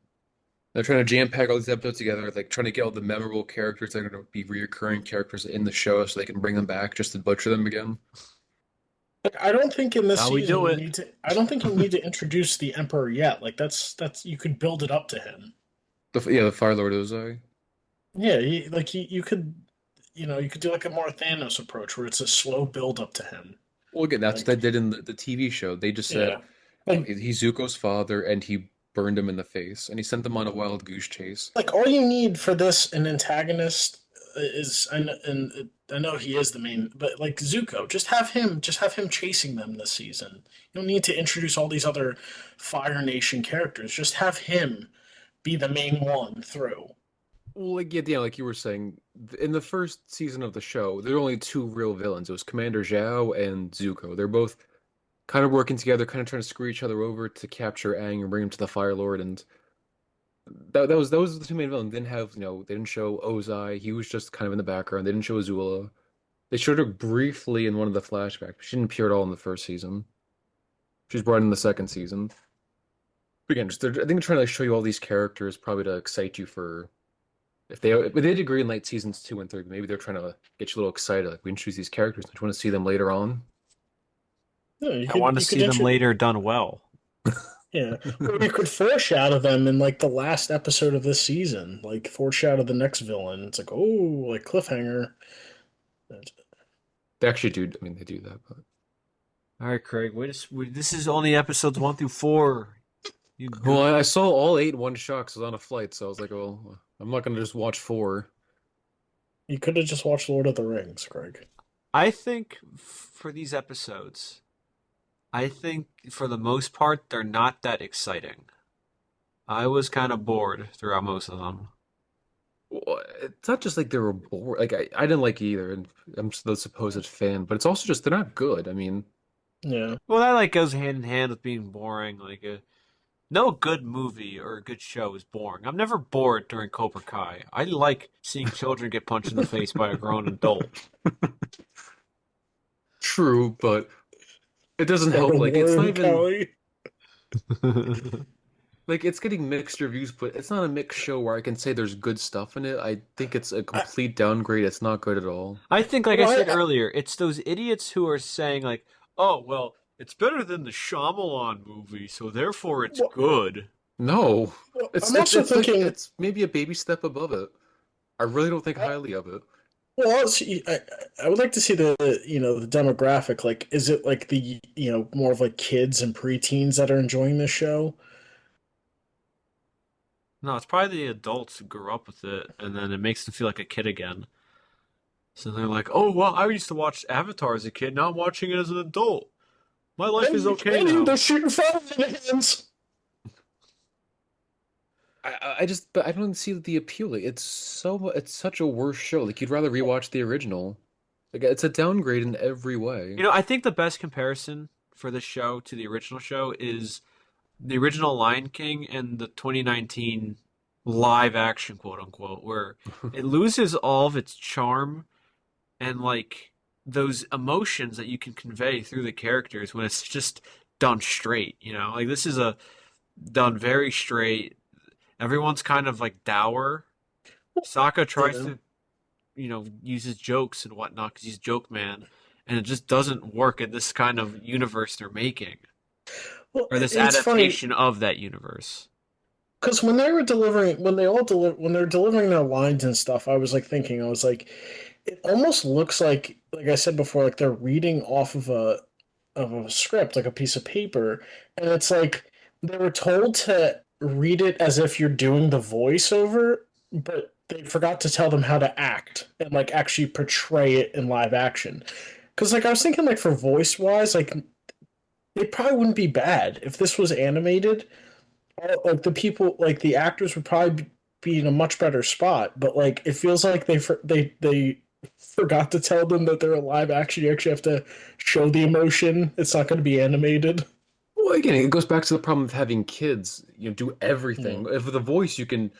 They're trying to jam pack all these episodes together, like trying to get all the memorable characters that are going to be reoccurring characters in the show so they can bring them back just to butcher them again. Like, I don't think in this How we season do you it. need to. I don't think you need to introduce the Emperor yet. Like that's you could build it up to him. The Fire Lord Ozai. Yeah, you could, you could do like a more Thanos approach where it's a slow build up to him. Well, again, that's what Like, they did in the TV show. They just said, yeah, oh, like he's Zuko's father, and he burned him in the face, and he sent them on a wild goose chase. like all you need for this an antagonist is and I know he is the main, but like Zuko, just have him chasing them this season. You don't need to introduce all these other Fire Nation characters. Just have him be the main one through. Well, like yeah, like you were saying, in the first season of the show, there were only two real villains. It was Commander Zhao and Zuko. They're both kind of working together, kind of trying to screw each other over to capture Aang and bring him to the Fire Lord. And that was the two main villains. They didn't have, they didn't show Ozai. He was just kind of in the background. They didn't show Azula. They showed her briefly in one of the flashbacks, but she didn't appear at all in the first season. She's brought in the second season. But again, I think they're trying to like, show you all these characters, probably to excite you for if they did agree in like seasons 2 and 3, maybe they're trying to get you a little excited. Like we introduce these characters, don't you want to see them later on? Yeah, I want to you could see them later done well. yeah, or you could foreshadow them in like the last episode of this season, like foreshadow the next villain. It's like, oh, like cliffhanger. They actually do. I mean, they do that, but All right, Craig. This is only episodes 1 through 4. You well, go. I saw all 8 in one shot 'cause I was on a flight, so I was like, well, I'm not gonna just watch 4. You could have just watched Lord of the Rings, Greg. I think for these episodes, I think for the most part they're not that exciting. I was kind of bored throughout most of them. Well, it's not just like they were bored. Like I didn't like either, and I'm the supposed fan, but it's also just they're not good. I mean, Yeah. Well, that like goes hand in hand with being boring. No good movie or a good show is boring. I'm never bored during Cobra Kai. I like seeing children get punched in the face by a grown adult. true, but it doesn't Start a help. Like war it's not in even Cali. like it's getting mixed reviews, but it's not a mixed show where I can say there's good stuff in it. I think it's a I, complete downgrade. It's not good at all. I think, like I well, said earlier, it's those idiots who are saying like, "Oh, well, it's better than the Shyamalan movie, so therefore it's well, good." No, I'm also it's like thinking. it's maybe a baby step above it. I really don't think I, highly of it. well, I would like to see the demographic. Like, is it like the more of like kids and preteens that are enjoying this show? No, it's probably the adults who grew up with it, and then it makes them feel like a kid again. So they're like, "Oh, well, I used to watch Avatar as a kid. Now I'm watching it as an adult. My life is okay And they're now." shooting fire in the hands. I just but I don't see the appeal. Like, it's such a worse show. Like you'd rather rewatch the original. Like it's a downgrade in every way. I think the best comparison for this show to the original show is the original Lion King and the 2019 live action, quote unquote, where it loses all of its charm and like those emotions that you can convey through the characters when it's just done straight. Like this is a done very straight. Everyone's kind of like dour. Sokka tries Yeah. to, use his jokes and whatnot because he's joke man, and it just doesn't work in this kind of universe they're making Well, or this it's funny adaptation of that universe. because when they were delivering, when they were delivering their lines and stuff, I was like thinking, I was like, it almost looks like I said before, like they're reading off of a script, like a piece of paper, and it's like they were told to read it as if you're doing the voiceover, but they forgot to tell them how to act and like actually portray it in live action. Because like I was thinking, like for voice wise, like it probably wouldn't be bad if this was animated. Like the people, like the actors would probably be in a much better spot. But like it feels like they forgot to tell them that they're a live action. You actually have to show the emotion. It's not going to be animated. Well, again, it goes back to the problem of having kids, do Yeah. everything. If with a voice, you can,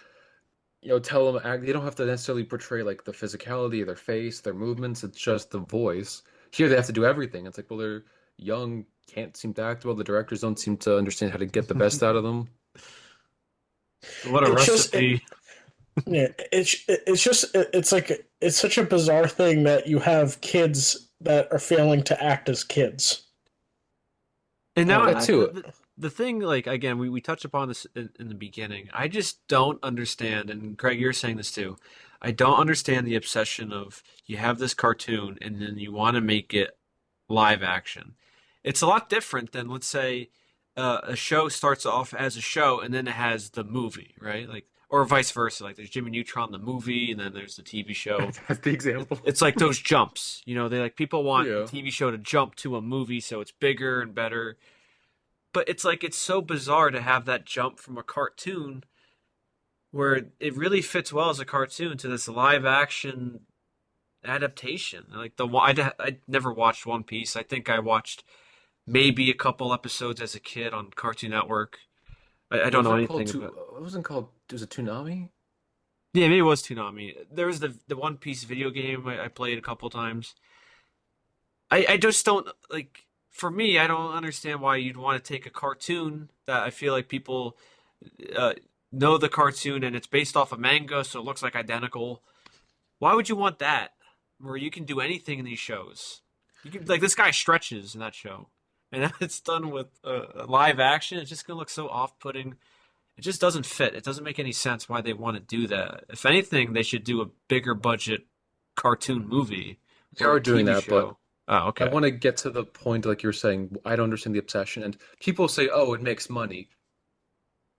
tell them act. They don't have to necessarily portray like the physicality of their face, their movements. It's just the voice. Here, they have to do everything. It's like, well, they're young, can't seem to act well. The directors don't seem to understand how to get the best out of them. What a It's just recipe. yeah, it's just it's like it's such a bizarre thing that you have kids that are failing to act as kids. And now That Um, too. the thing, like again, we touched upon this in the beginning. I just don't understand, and Craig, you're saying this too. I don't understand the obsession of you have this cartoon and then you want to make it live action. It's a lot different than, let's say, a show starts off as a show and then it has the movie, right? Like, or vice versa. Like, there's Jimmy Neutron, the movie, and then there's the TV show. That's the example. It's like those jumps, they like people want the Yeah. TV show to jump to a movie so it's bigger and better. But it's like it's so bizarre to have that jump from a cartoon where it really fits well as a cartoon to this live action adaptation. Like I never watched One Piece. I think I watched maybe a couple episodes as a kid on Cartoon Network. I don't Was know that called anything to? about. It wasn't called. Was it Toonami? Yeah, maybe it was Toonami. There was the One Piece video game I played a couple times. I just don't like. For me, I don't understand why you'd want to take a cartoon that I feel like people uh, know the cartoon and it's based off a manga, so it looks like identical. Why would you want that? Where you can do anything in these shows. You can like this guy stretches in that show, and it's done with live action. It's just gonna look so off-putting. It just doesn't fit. It doesn't make any sense why they want to do that. If anything, they should do a bigger budget cartoon movie They or are a doing TV that, but show. Oh, I okay. want to get to the point, like you're saying. I don't understand the obsession, and people say, "Oh, it makes money."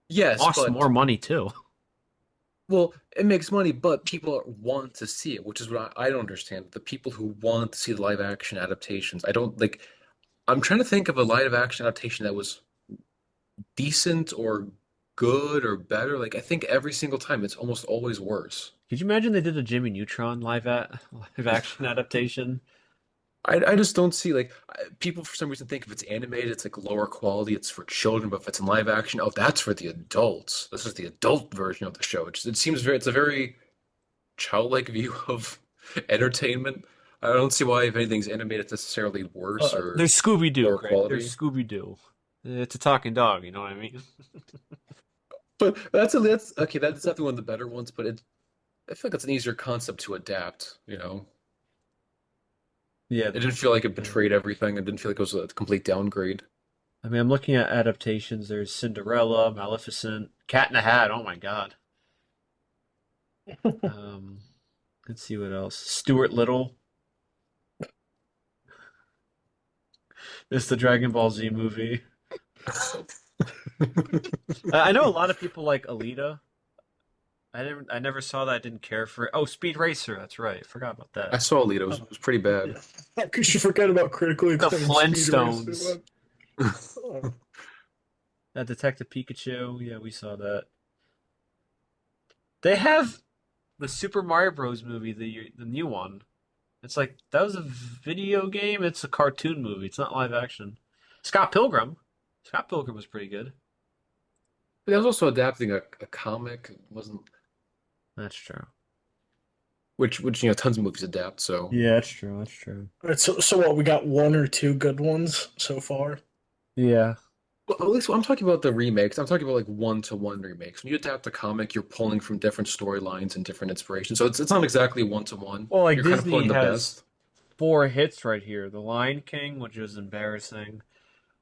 Yes, Costs but more money too. well, it makes money, but people want to see it, which is what I don't understand. The people who want to see the live action adaptations, I don't like. I'm trying to think of a live action adaptation that was decent or good or better. Like I think every single time it's almost always worse. Could you imagine they did a Jimmy Neutron live action adaptation? I just don't see like people for some reason think if it's animated, it's like lower quality, it's for children, but if it's in live action, oh, that's for the adults. This is the adult version of the show. It seems very, it's a very childlike view of entertainment. I don't see why if anything's animated, it's necessarily worse or There's Scooby Doo, lower Craig. There's quality. Scooby Doo. It's a talking dog. You know what I mean? But that's okay. That's definitely one of the better ones. But I feel like it's an easier concept to adapt. You know, Yeah. it didn't feel like it betrayed everything. It didn't feel like it was a complete downgrade. I mean, I'm looking at adaptations. There's Cinderella, Maleficent, Cat in the Hat. Oh my God. Um, let's see what else. Stuart Little. It's the Dragon Ball Z movie. I know a lot of people like Alita. I never saw that. I didn't care for it. Oh, Speed Racer. That's right. Forgot about I that. saw Alita. It was pretty bad. How could you forget about critically The acclaimed Speed Flintstones. Racer? Oh, That Detective Pikachu. Yeah, we saw that. They have the Super Mario Bros. Movie, the new one. It's like that was a video game. It's a cartoon movie. It's not live action. Scott Pilgrim. Scott Pilgrim was pretty good. But I was also adapting a comic. It wasn't That's true. which tons of movies adapt. So Yeah, that's true. That's true. all right, so what? We got one or two good ones so far. Yeah. well, at least I'm talking about the remakes. I'm talking about like one-to-one remakes. When you adapt a comic, you're pulling from different storylines and different inspirations. So it's not exactly one-to-one. Well, like You're kind of Disney pulling the has best. four hits right here. The Lion King, which was embarrassing.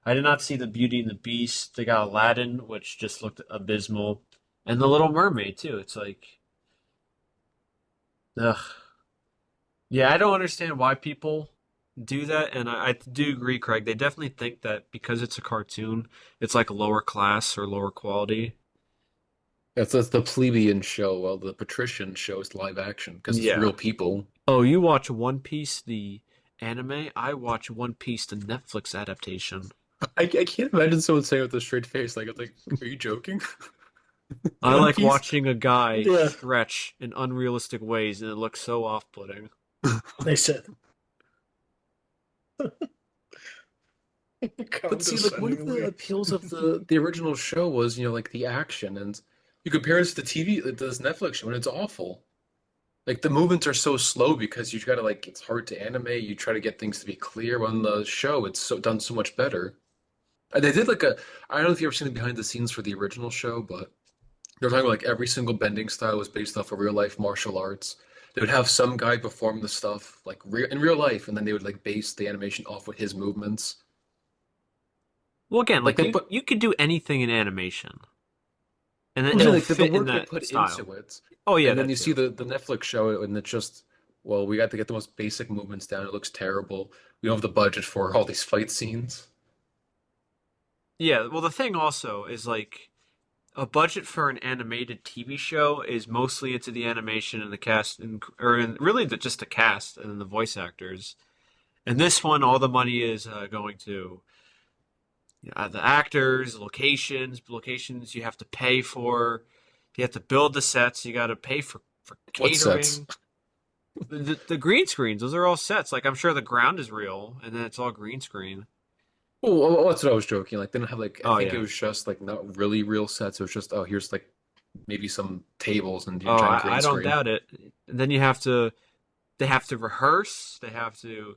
I did not see the Beauty and the Beast. They got Aladdin, which just looked abysmal, and the Little Mermaid too. It's like, ugh. Yeah, I don't understand why people do that, and I do agree, Craig. They definitely think that because it's a cartoon, it's like lower class or lower quality. That's the plebeian show, while the patrician show is live action because it's Yeah. real people. Oh, you watch One Piece, the anime? I watch One Piece, the Netflix adaptation. I can't imagine someone saying with a straight face, like, are you joking? I One like Piece? watching a guy Yeah, stretch in unrealistic ways, and it looks so off-putting. they said But see, like one of the condescendingly. appeals of the original show was, like the action, and you compare this to TV, like this Netflix show, and it's awful. Like the movements are so slow because you gotta like it's hard to animate. You try to get things to be clear on the show. It's so done so much better. And they did like a I don't know if you've ever seen the behind the scenes for the original show, but they're talking about like every single bending style was based off of real life martial arts. They would have some guy perform the stuff like in real life, and then they would like base the animation off with his movements. Well, again, Like like they you put, you could do anything in animation, and I'm saying it'll like the fit in work they that put style. into it, Oh yeah, and then that you see too. the Netflix show, and it's just well, we got to get the most basic movements down. It looks terrible. We don't have the budget for all these fight scenes. Yeah, well, the thing also is like a budget for an animated TV show is mostly into the animation and the cast, really just the cast and the voice actors. And this one, all the money is going to the actors, locations you have to pay for. You have to build the sets. You got to pay for What sets? catering. The green screens, those are all sets. Like I'm sure the ground is real, and then it's all green screen. Well, that's what I was joking. Like they don't have like I Oh think it yeah. was just like not really real sets. It was just oh here's like maybe some tables and a Oh, giant green I don't screen. doubt it. And then they have to rehearse. They have to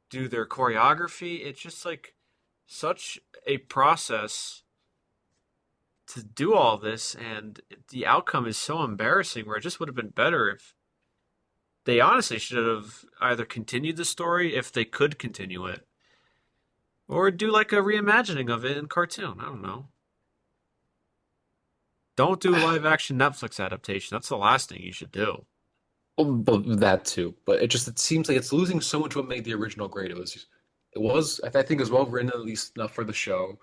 do their choreography. It's just like such a process to do all this, and the outcome is so embarrassing. Where it just would have been better if they honestly should have either continued the story if they could continue it, or do like a reimagining of it in cartoon. I don't know. Don't do a live action Netflix adaptation. That's the last thing you should do. Well, but that too. But it seems like it's losing so much what made the original great. I think it was well written at least enough for the show.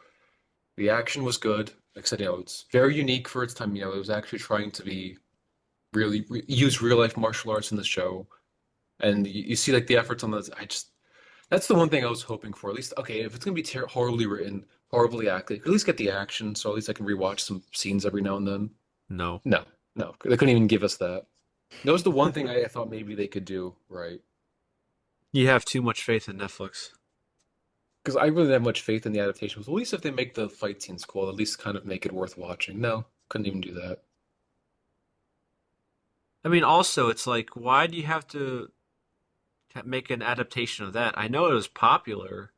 The action was good. Like I said, it's very unique for its time. It was actually trying to be use real life martial arts in the show. And you see like the efforts on this. That's the one thing I was hoping for. At least, okay, if it's gonna be horribly written, horribly acted, at least get the action. So at least I can rewatch some scenes every now and then. No. No, no, they couldn't even give us that. That was the one thing I thought maybe they could do right. You have too much faith in Netflix. Because I really didn't have much faith in the adaptation. At least if they make the fight scenes cool, at least kind of make it worth watching. No, couldn't even do that. I mean, also, it's like, why do you have to make an adaptation of that? I know it was popular,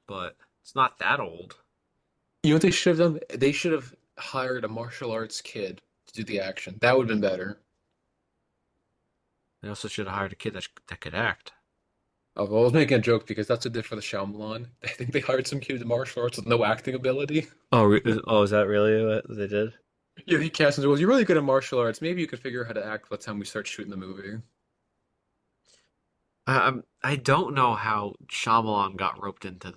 but it's not that old. You know what they should have done? They should have hired a martial arts kid to do the action. That would have been better. They also should have hired a kid that could act. Oh, well, I was making a joke because that's what they did for the Shyamalan. I think they hired some kid to martial arts with no acting ability. Oh, is that really what they did? Yeah, he cast him. Well, you're really good at martial arts. Maybe you could figure out how to act by the time we start shooting the movie. I don't know how Shyamalan got roped into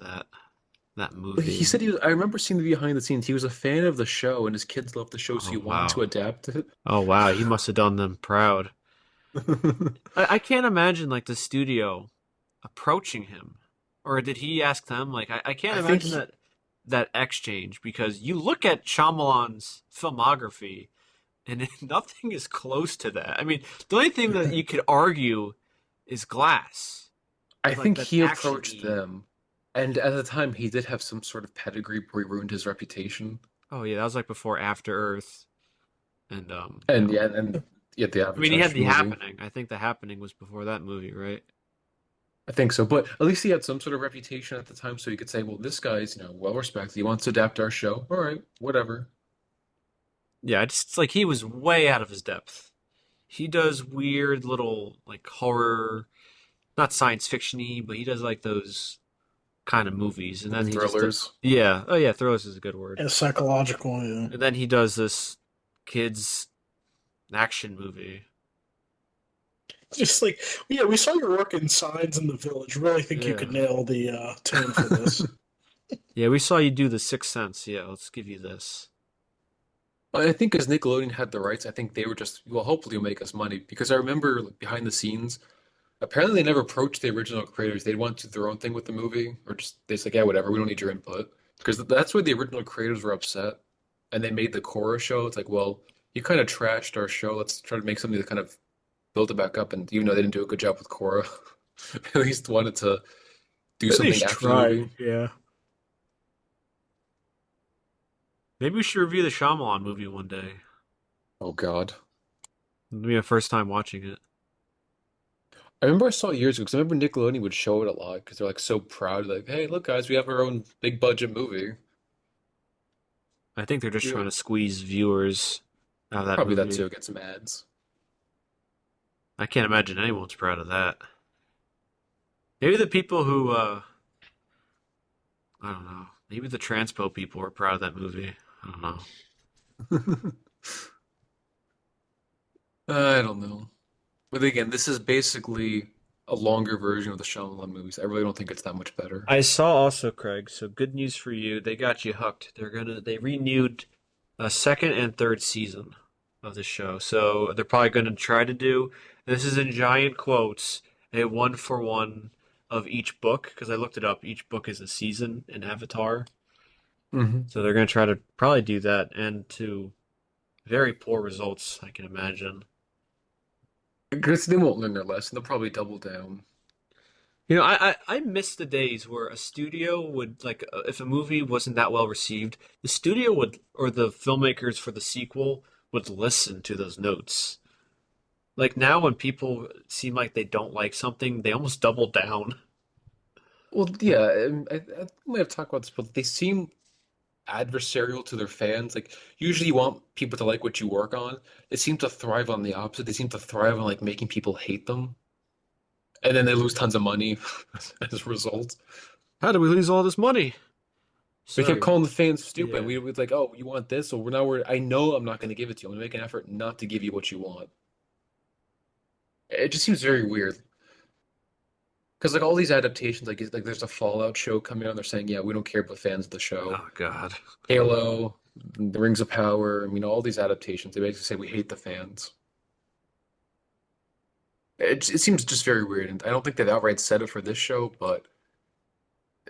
that He movie. said I remember seeing the behind the scenes. He was a fan of the show, and his kids loved the show, so he Oh wanted to wow. adapt it. Oh wow, he must have done them proud. I can't imagine like the studio approaching him, or did he ask them? Like I can't I think imagine he, that exchange because you look at Shyamalan's filmography and nothing is close to that. I mean, the only thing that you could argue is Glass, I like think that's he approached actiony. them, and at the time he did have some sort of pedigree where he ruined his reputation. Oh yeah, that was like before After Earth, and And yeah, and yeah, the I mean he Avatar had The movie. Happening. I think The Happening was before that movie, right? I think so, but at least he had some sort of reputation at the time, so you could say, well, this guy's, well respected. He wants to adapt our show. All right, whatever. Yeah, it's like he was way out of his depth. He does weird little like horror, not science fictiony, but he does like those kind of movies, and Little then he just thrillers. yeah, oh yeah, thrillers is a good word. Yeah, psychological. Yeah. And then he does this kids action movie. Just like, yeah, we saw your work in Signs in the Village. Really think you Yeah. could nail the tone for this. Yeah, we saw you do The Sixth Sense. Yeah, let's give you this. I think as Nickelodeon had the rights, I think they were just, well, hopefully you'll make us money. Because I remember like, behind the scenes, apparently they never approached the original creators. They'd want to do their own thing with the movie, or just, they just like, yeah, whatever, we don't need your input. Because that's where the original creators were upset. And they made the Korra show. It's like, well, you kind of trashed our show. Let's try to make something that kind of build it back up. And even though they didn't do a good job with Korra, at least wanted to do At something least after the tried. movie. Yeah. Maybe we should review the Shyamalan movie one day. Oh God. It'll be my first time watching it. I remember I saw it years ago because I remember Nickelodeon would show it a lot because they're like so proud, like, hey, look, guys, we have our own big budget movie. I think they're just You know, trying to squeeze viewers out of that probably that movie. too. Get some ads. I can't imagine anyone's proud of that. Maybe the people who, I don't know. Maybe the transpo people were proud of that movie. I don't know. I don't know. But again, this is basically a longer version of the Shyamalan movies. I really don't think it's that much better. I saw also, Craig, so good news for you. They got you hooked. They renewed a second and third season of the show. So they're probably gonna try to do, this is in giant quotes, a one for one of each book, because I looked it up. Each book is a season in Avatar. Hmm. So they're gonna try to probably do that, and to very poor results, I can imagine. Because they won't learn their lesson. They'll probably double down. I miss the days where a studio would like if a movie wasn't that well received, the studio would or the filmmakers for the sequel would listen to those notes. Like now, when people seem like they don't like something, they almost double down. Well, yeah, and I might have talked about this, but they seem adversarial to their fans. Like usually you want people to like what you work on. They seem to thrive on the opposite. They seem to thrive on like making people hate them. And then they lose tons of money as a result. How do we lose all this money? We kept Sorry. calling the fans stupid. Yeah. We was like, "Oh, you want this?" So we're I know I'm not going to give it to you. I'm going to make an effort not to give you what you want. It just seems very weird. Because like all these adaptations, like there's a Fallout show coming out. They're saying, "Yeah, we don't care about fans of the show." Oh God. Halo, The Rings of Power. I mean, all these adaptations, they basically say we hate the fans. It seems just very weird, and I don't think they've outright said it for this show, but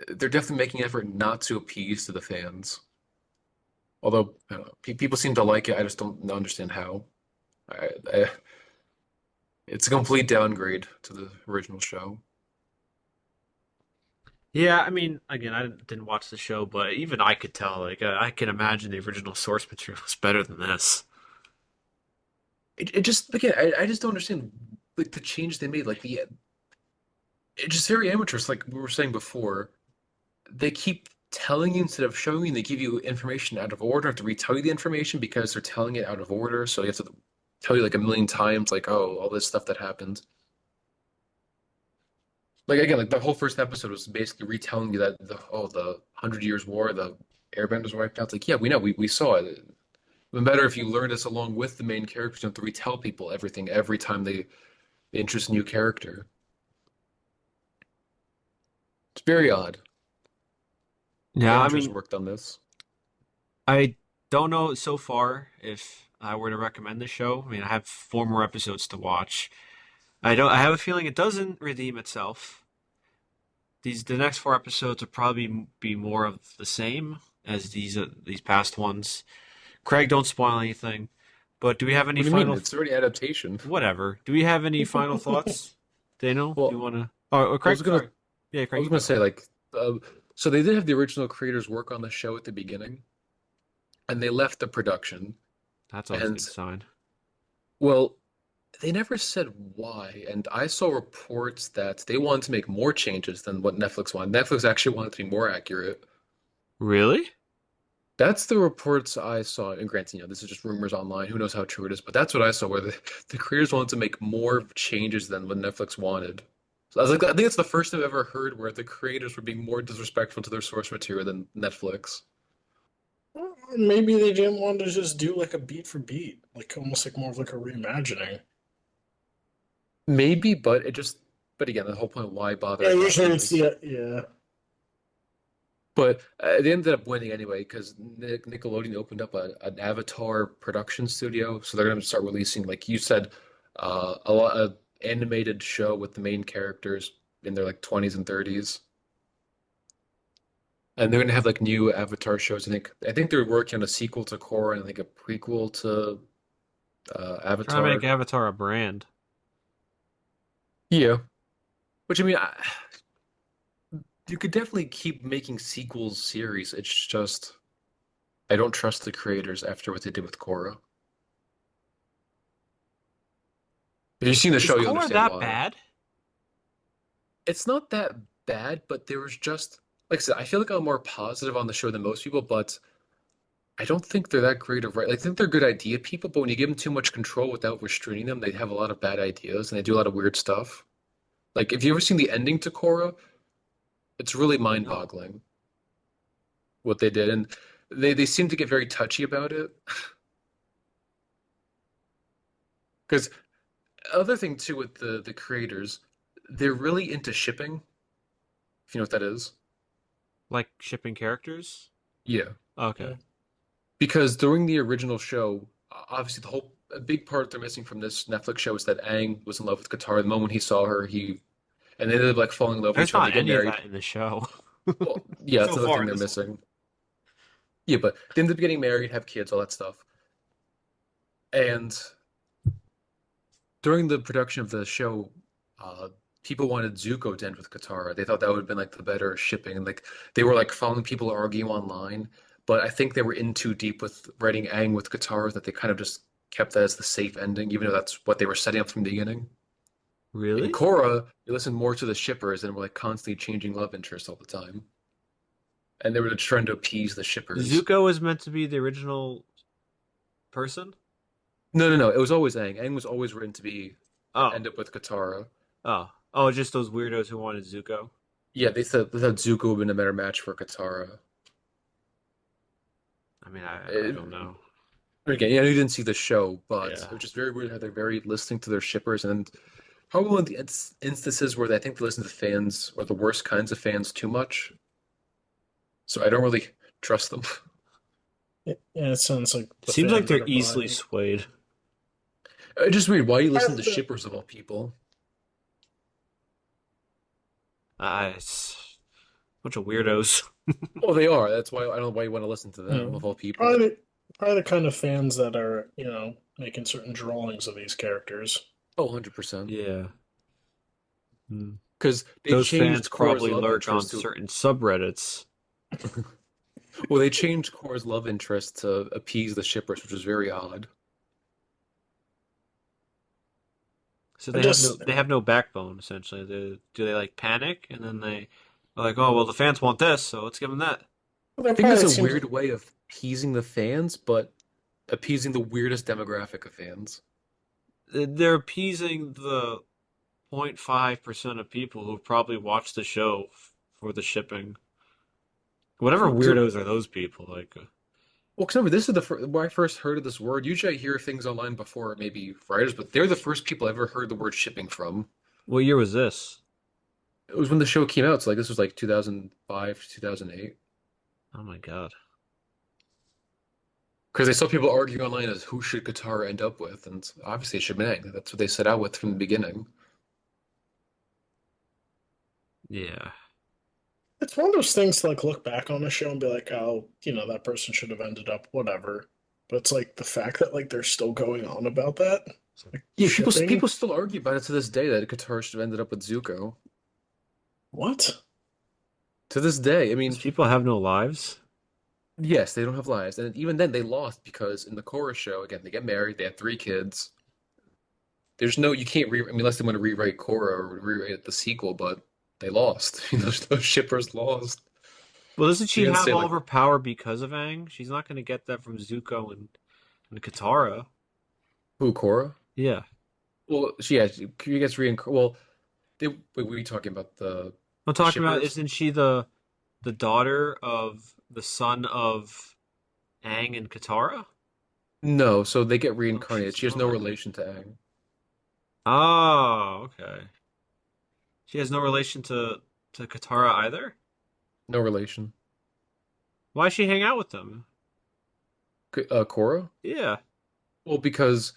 they're definitely making an effort not to appease to the fans. Although, I don't know, pe people seem to like it, I just don't understand how. I, it's a complete downgrade to the original show. Yeah, I mean, again, I didn't watch the show, but even I could tell. Like, I can imagine the original source material is better than this. It just again, I just don't understand like the change they made. Like the it's just very amateurish. Like we were saying before, they keep telling you instead of showing you. They give you information out of order. Have to retell you the information because they're telling it out of order. So you have to tell you like a million times, like, oh, all this stuff that happened. Like again, like the whole first episode was basically retelling you that the 100 Years War, the Airbenders wiped out. It's like, yeah, we know, we saw it. Even better if you learn this along with the main characters. You don't have to retell people everything every time they introduce a new character. It's very odd. Yeah, Very I amateurs mean, worked on this. I don't know so far if I were to recommend the show. I mean, I have four more episodes to watch. I don't. I have a feeling it doesn't redeem itself. The next four episodes will probably be more of the same as these past ones. Craig, don't spoil anything. But do we have any What do you mean? final? It's already adaptation. Whatever. Do we have any final thoughts, Daniel? Do you Well, want to? Oh, I was Craig. gonna Sorry. Yeah, I Craig, was you gonna go. say like so they did have the original creators work on the show at the beginning, and they left the production. That's always a And good sign. well, they never said why. And I saw reports that they wanted to make more changes than what Netflix wanted. Netflix actually wanted to be more accurate. Really? That's the reports I saw. And granted, this is just rumors online. Who knows how true it is? But that's what I saw, where the creators wanted to make more changes than what Netflix wanted. So I was like, I think it's the first I've ever heard where the creators were being more disrespectful to their source material than Netflix. Maybe they didn't want to just do like a beat for beat, like almost like more of like a reimagining. Maybe, but but again, the whole point, why bother Yeah, usually adapting it's this? yeah. But they ended up winning anyway because Nickelodeon opened up an Avatar production studio, so they're going to start releasing, like you said, a lot of animated show with the main characters in their like 20s and 30s, and they're going to have like new Avatar shows. I think they're working on a sequel to Korra and like a prequel to Trying to make Avatar. Avatar a brand. Yeah, which I mean, you could definitely keep making sequels series. It's just I don't trust the creators after what they did with Korra. If you've seen the Is show, you Korra understand that why. bad? it's not that bad, but there was just like I said, I feel like I'm more positive on the show than most people, but I don't think they're that great of right. Like, I think they're good idea people, but when you give them too much control without restraining them, they have a lot of bad ideas and they do a lot of weird stuff. Like, if you ever seen the ending to Korra, it's really No. mind-boggling what they did, and they seem to get very touchy about it. Because other thing too with the creators, they're really into shipping, if you know what that is. Like shipping characters? Yeah. Okay. Yeah. Because during the original show, obviously a big part they're missing from this Netflix show is that Aang was in love with Katara. The moment he saw her, and they ended up like falling in love with There's each other. They not get any of married. that in the show. Well, yeah, that's So another thing far they're this one. missing. Yeah, but they end up getting married, have kids, all that stuff. And during the production of the show, uh, people wanted Zuko to end with Katara. They thought that would have been like the better shipping. And like they were like following people argue online, but I think they were in too deep with writing Aang with Katara that they kind of just kept that as the safe ending, even though that's what they were setting up from the beginning. In Really? Korra, you listen more to the shippers and were like constantly changing love interests all the time. And they were just trying to appease the shippers. Zuko was meant to be the original person? No, no, no. It was always Aang. Aang was always written to be Oh. end up with Katara. Oh. Oh, just those weirdos who wanted Zuko. Yeah, they thought Zuko would have been a better match for Katara. I mean, I It, don't know. again, yeah, you didn't see the show, but Yeah. it was just very weird how they're very listening to their shippers, and probably one of the instances where I think they listen to fans or the worst kinds of fans too much. So I don't really trust them. Yeah, it sounds like the Seems like fans that they're are easily buying. swayed. Just weird. Why do you listen to The- shippers of all people? It's a bunch of weirdos. Well, they are. That's why I don't know why you want to listen to you them know, of all people. probably the kind of fans that are, making certain drawings of these characters. Oh, 100%. Yeah. Hmm. Because they Those fans changed Korra's probably love lurk on interest to certain subreddits. well, they changed Korra's love interest to appease the shippers, which was very odd. So I they just have no backbone essentially. Do they like panic and then they are like, oh well, the fans want this, so let's give them that. they're I think it's probably a it seems weird way of appeasing the fans, but appeasing the weirdest demographic of fans. They're appeasing the 0.5% of people who probably watch the show for the shipping. Whatever Well, 'cause weirdos are those people? Like, remember, this is the where I first heard of this word. Usually I hear things online before maybe writers, but they're the first people I ever heard the word shipping from. what year was this? It was when the show came out, so like this was like 2005 to 2008. Oh my God. Because I saw people arguing online as who should Qatar end up with, and obviously it should be Aang. That's what they set out with from the beginning. Yeah. it's one of those things to like look back on a show and be like, oh, that person should have ended up whatever. But it's like the fact that like they're still going on about that, like Yeah, people shipping. still argue about it to this day that Qatar should have ended up with Zuko. What? To this day, I These mean, people have no lives. yes, they don't have lives, and even then they lost because in the Korra show, again, they get married, they have three kids. There's no, you can't I mean, unless they want to rewrite Korra or rewrite the sequel, but they lost. Those shippers lost. Well, doesn't So she you're gonna have say all of like, her power because of Aang? She's not going to get that from Zuko and Katara. who, Korra? Yeah. Well, she gets reincarnated. Well, wait, were you talking about I'm the talking about, shippers? isn't she the daughter of the son of Aang and Katara? No, so they get Oh, reincarnated. she's She has no not. relation to Aang. Oh, okay. She has no relation to Katara either? No relation. Why she hang out with them? Korra? Yeah. Well, because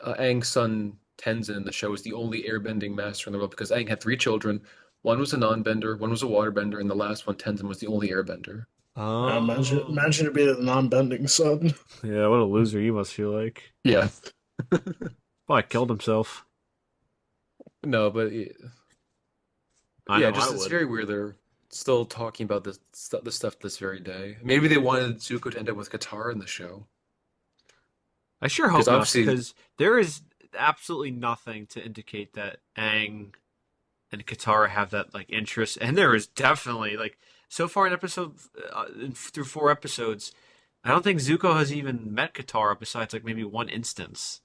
Aang's son Tenzin in the show is the only airbending master in the world because Aang had three children. One was a non-bender, one was a waterbender, and the last one, Tenzin, was the only airbender. Oh. Imagine it being the non-bending son. Yeah, what a loser you must feel like. Yeah. Probably killed himself. No, but I yeah, know I just it's would. very weird they're still talking about this stuff this very day. Maybe they wanted Zuko to end up with Katara in the show I sure because hope not, obviously, because there is absolutely nothing to indicate that Aang and Katara have that like interest, and there is definitely like so far in through 4 episodes, I don't think Zuko has even met Katara besides like maybe one instance,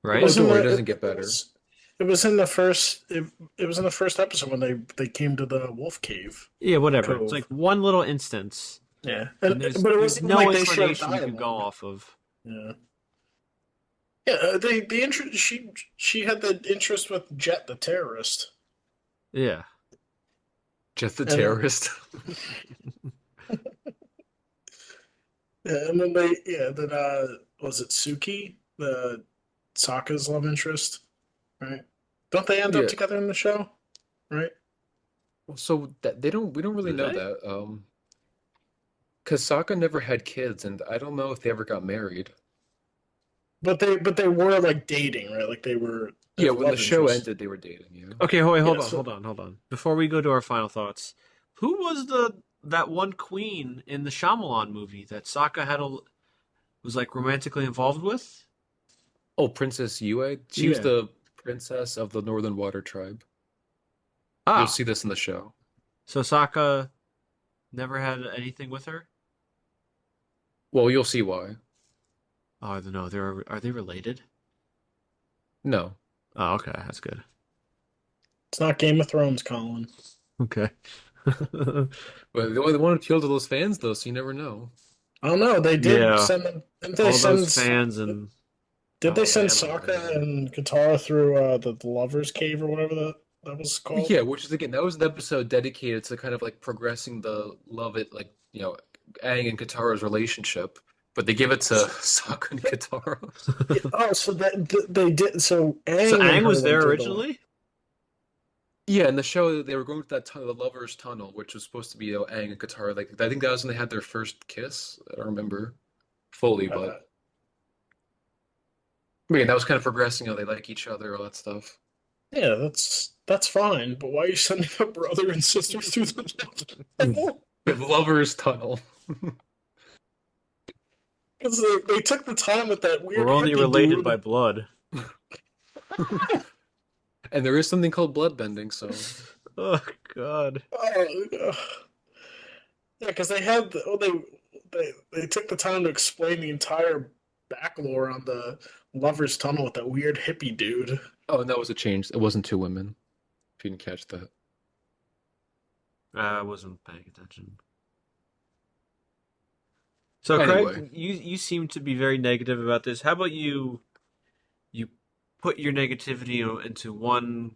It Oh, right? was don't in worry, it the doesn't get it better. was it was in the first it was in the first episode when they came to the Wolf Cave Yeah, whatever. It's like Cove. one little instance, Yeah, and there's but it there's wasn't even no like they shared inclination you could go dialogue. off of. Yeah, yeah. The interest she had the interest with Jet the terrorist, Yeah. Just the and terrorist. yeah, and then they yeah then was it Suki the Sokka's love interest, right? Don't they end up Yeah. together in the show, right? So that they don't we don't really Do know they? that. 'Cause Sokka never had kids, and I don't know if they ever got married. But they were like dating, right? Like they were Yeah, as when the love show interest. ended, they were dating. Yeah. Okay, wait, Yeah, hold so on, hold on. Before we go to our final thoughts, who was the that one queen in the Shyamalan movie that Sokka was like romantically involved with? Oh, Princess Yue. She was Yeah. the princess of the Northern Water Tribe. You'll Ah, see this in the show. so Sokka never had anything with her? Well, you'll see why. Oh, I don't know. Are they related? No. Oh, okay, that's good. it's not Game of Thrones, Colin. Okay. But they want to appeal to those fans, though, so you never know. I don't know. They did Yeah, send them. Didn't they all those send? fans in Did they send Alabama or Sokka whatever. and Katara through the Lovers Cave or whatever that was called? Yeah, which is again, that was an episode dedicated to kind of like progressing the love it, like, Aang and Katara's relationship. But they give it to Sokka and Katara. Yeah, oh, so that they did. So So Aang and Aang her was like there did the. originally? Yeah, in the show they were going to that tunnel, the Lover's Tunnel, which was supposed to be Aang and Katara. Like I think that was when they had their first kiss. I don't remember fully, Uh, but yeah, that was kind of progressing how they like each other, all that stuff. yeah, that's fine. But why are you sending a brother and sister through the tunnel? The Lover's Tunnel. Because they took the time with that weird We're only hippie related by dude. blood. And there is something called bloodbending, so Oh God. Oh, yeah, because they had they took the time to explain the entire back lore on the Lover's Tunnel with that weird hippie dude. oh, and that was a change. It wasn't two women, if you didn't catch that. I wasn't paying attention. So Anyway, Craig, you seem to be very negative about this. How about you put your negativity into one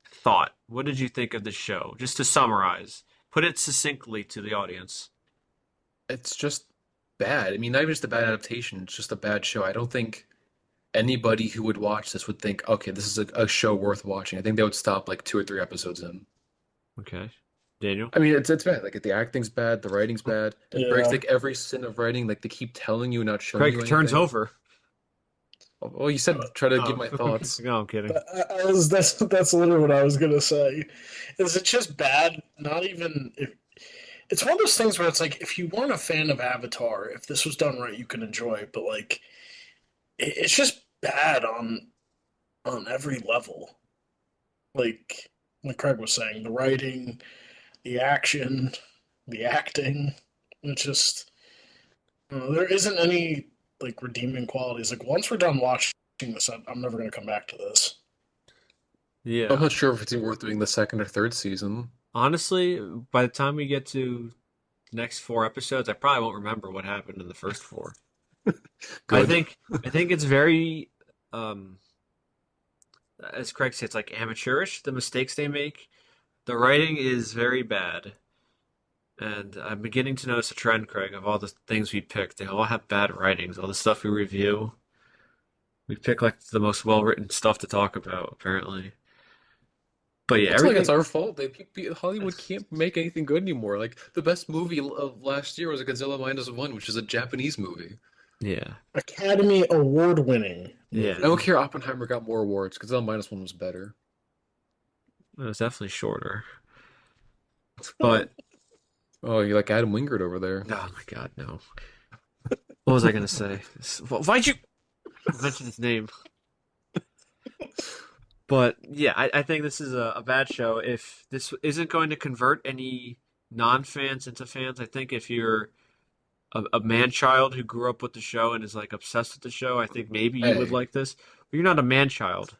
thought? What did you think of the show? Just to summarize, put it succinctly to the audience. it's just bad. I mean, not even just a bad adaptation, it's just a bad show. I don't think anybody who would watch this would think, okay, this is a show worth watching. I think they would stop like 2 or 3 episodes in. Okay, Daniel. I mean, it's bad. Like the acting's bad, the writing's bad. It breaks Yeah. like every sin of writing. Like they keep telling you, not showing you Craig turns anything. over. Well, you said try to give Oh, my thoughts. no, I'm kidding. That's literally what I was gonna say. Is it just bad? Not even if it's one of those things where it's like if you weren't a fan of Avatar, if this was done right, you can enjoy it. But like, it's just bad on every level. Like Craig was saying, the writing, the action, the acting. It's just there isn't any like redeeming qualities. Like once we're done watching this, I'm never gonna come back to this. I'm Yeah. not sure if it's even worth doing the second or third season. Honestly, by the time we get to the next 4 episodes, I probably won't remember what happened in the first four. I Good. think I think it's very um as Craig said, it's like amateurish, the mistakes they make. The writing is very bad. And I'm beginning to notice a trend, Craig, of all the things we picked. They all have bad writings. All the stuff we review, we pick like the most well-written stuff to talk about, apparently. But yeah, It's not like it's everything. our fault. Hollywood can't make anything good anymore. Like the best movie of last year was a Godzilla -1, which is a Japanese movie. Yeah, Academy Award winning yeah. I movie. don't care. Oppenheimer got more awards. Godzilla -1 was better. It was definitely shorter. But Oh, you like Adam Wingard over there. oh my God, no. What was I gonna say? Why'd you mention his name? But yeah, I think this is a bad show. If this isn't going to convert any non-fans into fans, I think if you're a man-child who grew up with the show and is like obsessed with the show, I think maybe you would Hey. like this. But you're not a man-child.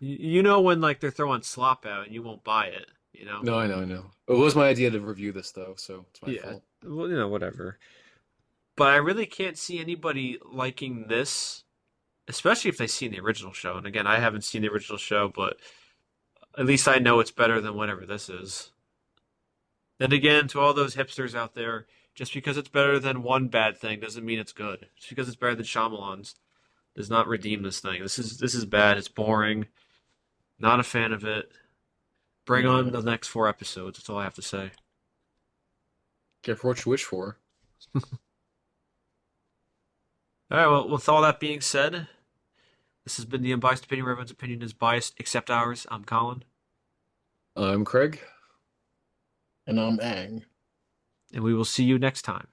You know when like they're throwing slop out and you won't buy it, you know? No, I know, I know. It was my idea to review this though, so it's my Yeah. fault. Well, whatever. But I really can't see anybody liking this, especially if they've seen the original show. And again, I haven't seen the original show, but at least I know it's better than whatever this is. And again, to all those hipsters out there, just because it's better than one bad thing doesn't mean it's good. Just because it's better than Shyamalan's does not redeem this thing. This is bad. It's boring. Not a fan of it. Bring on No. the next 4 episodes. That's all I have to say. Careful what you wish for. All right. Well, with all that being said, this has been the Unbiased Opinion, where everyone's opinion is biased except ours. I'm Colin, I'm Craig. And I'm Ang. and we will see you next time.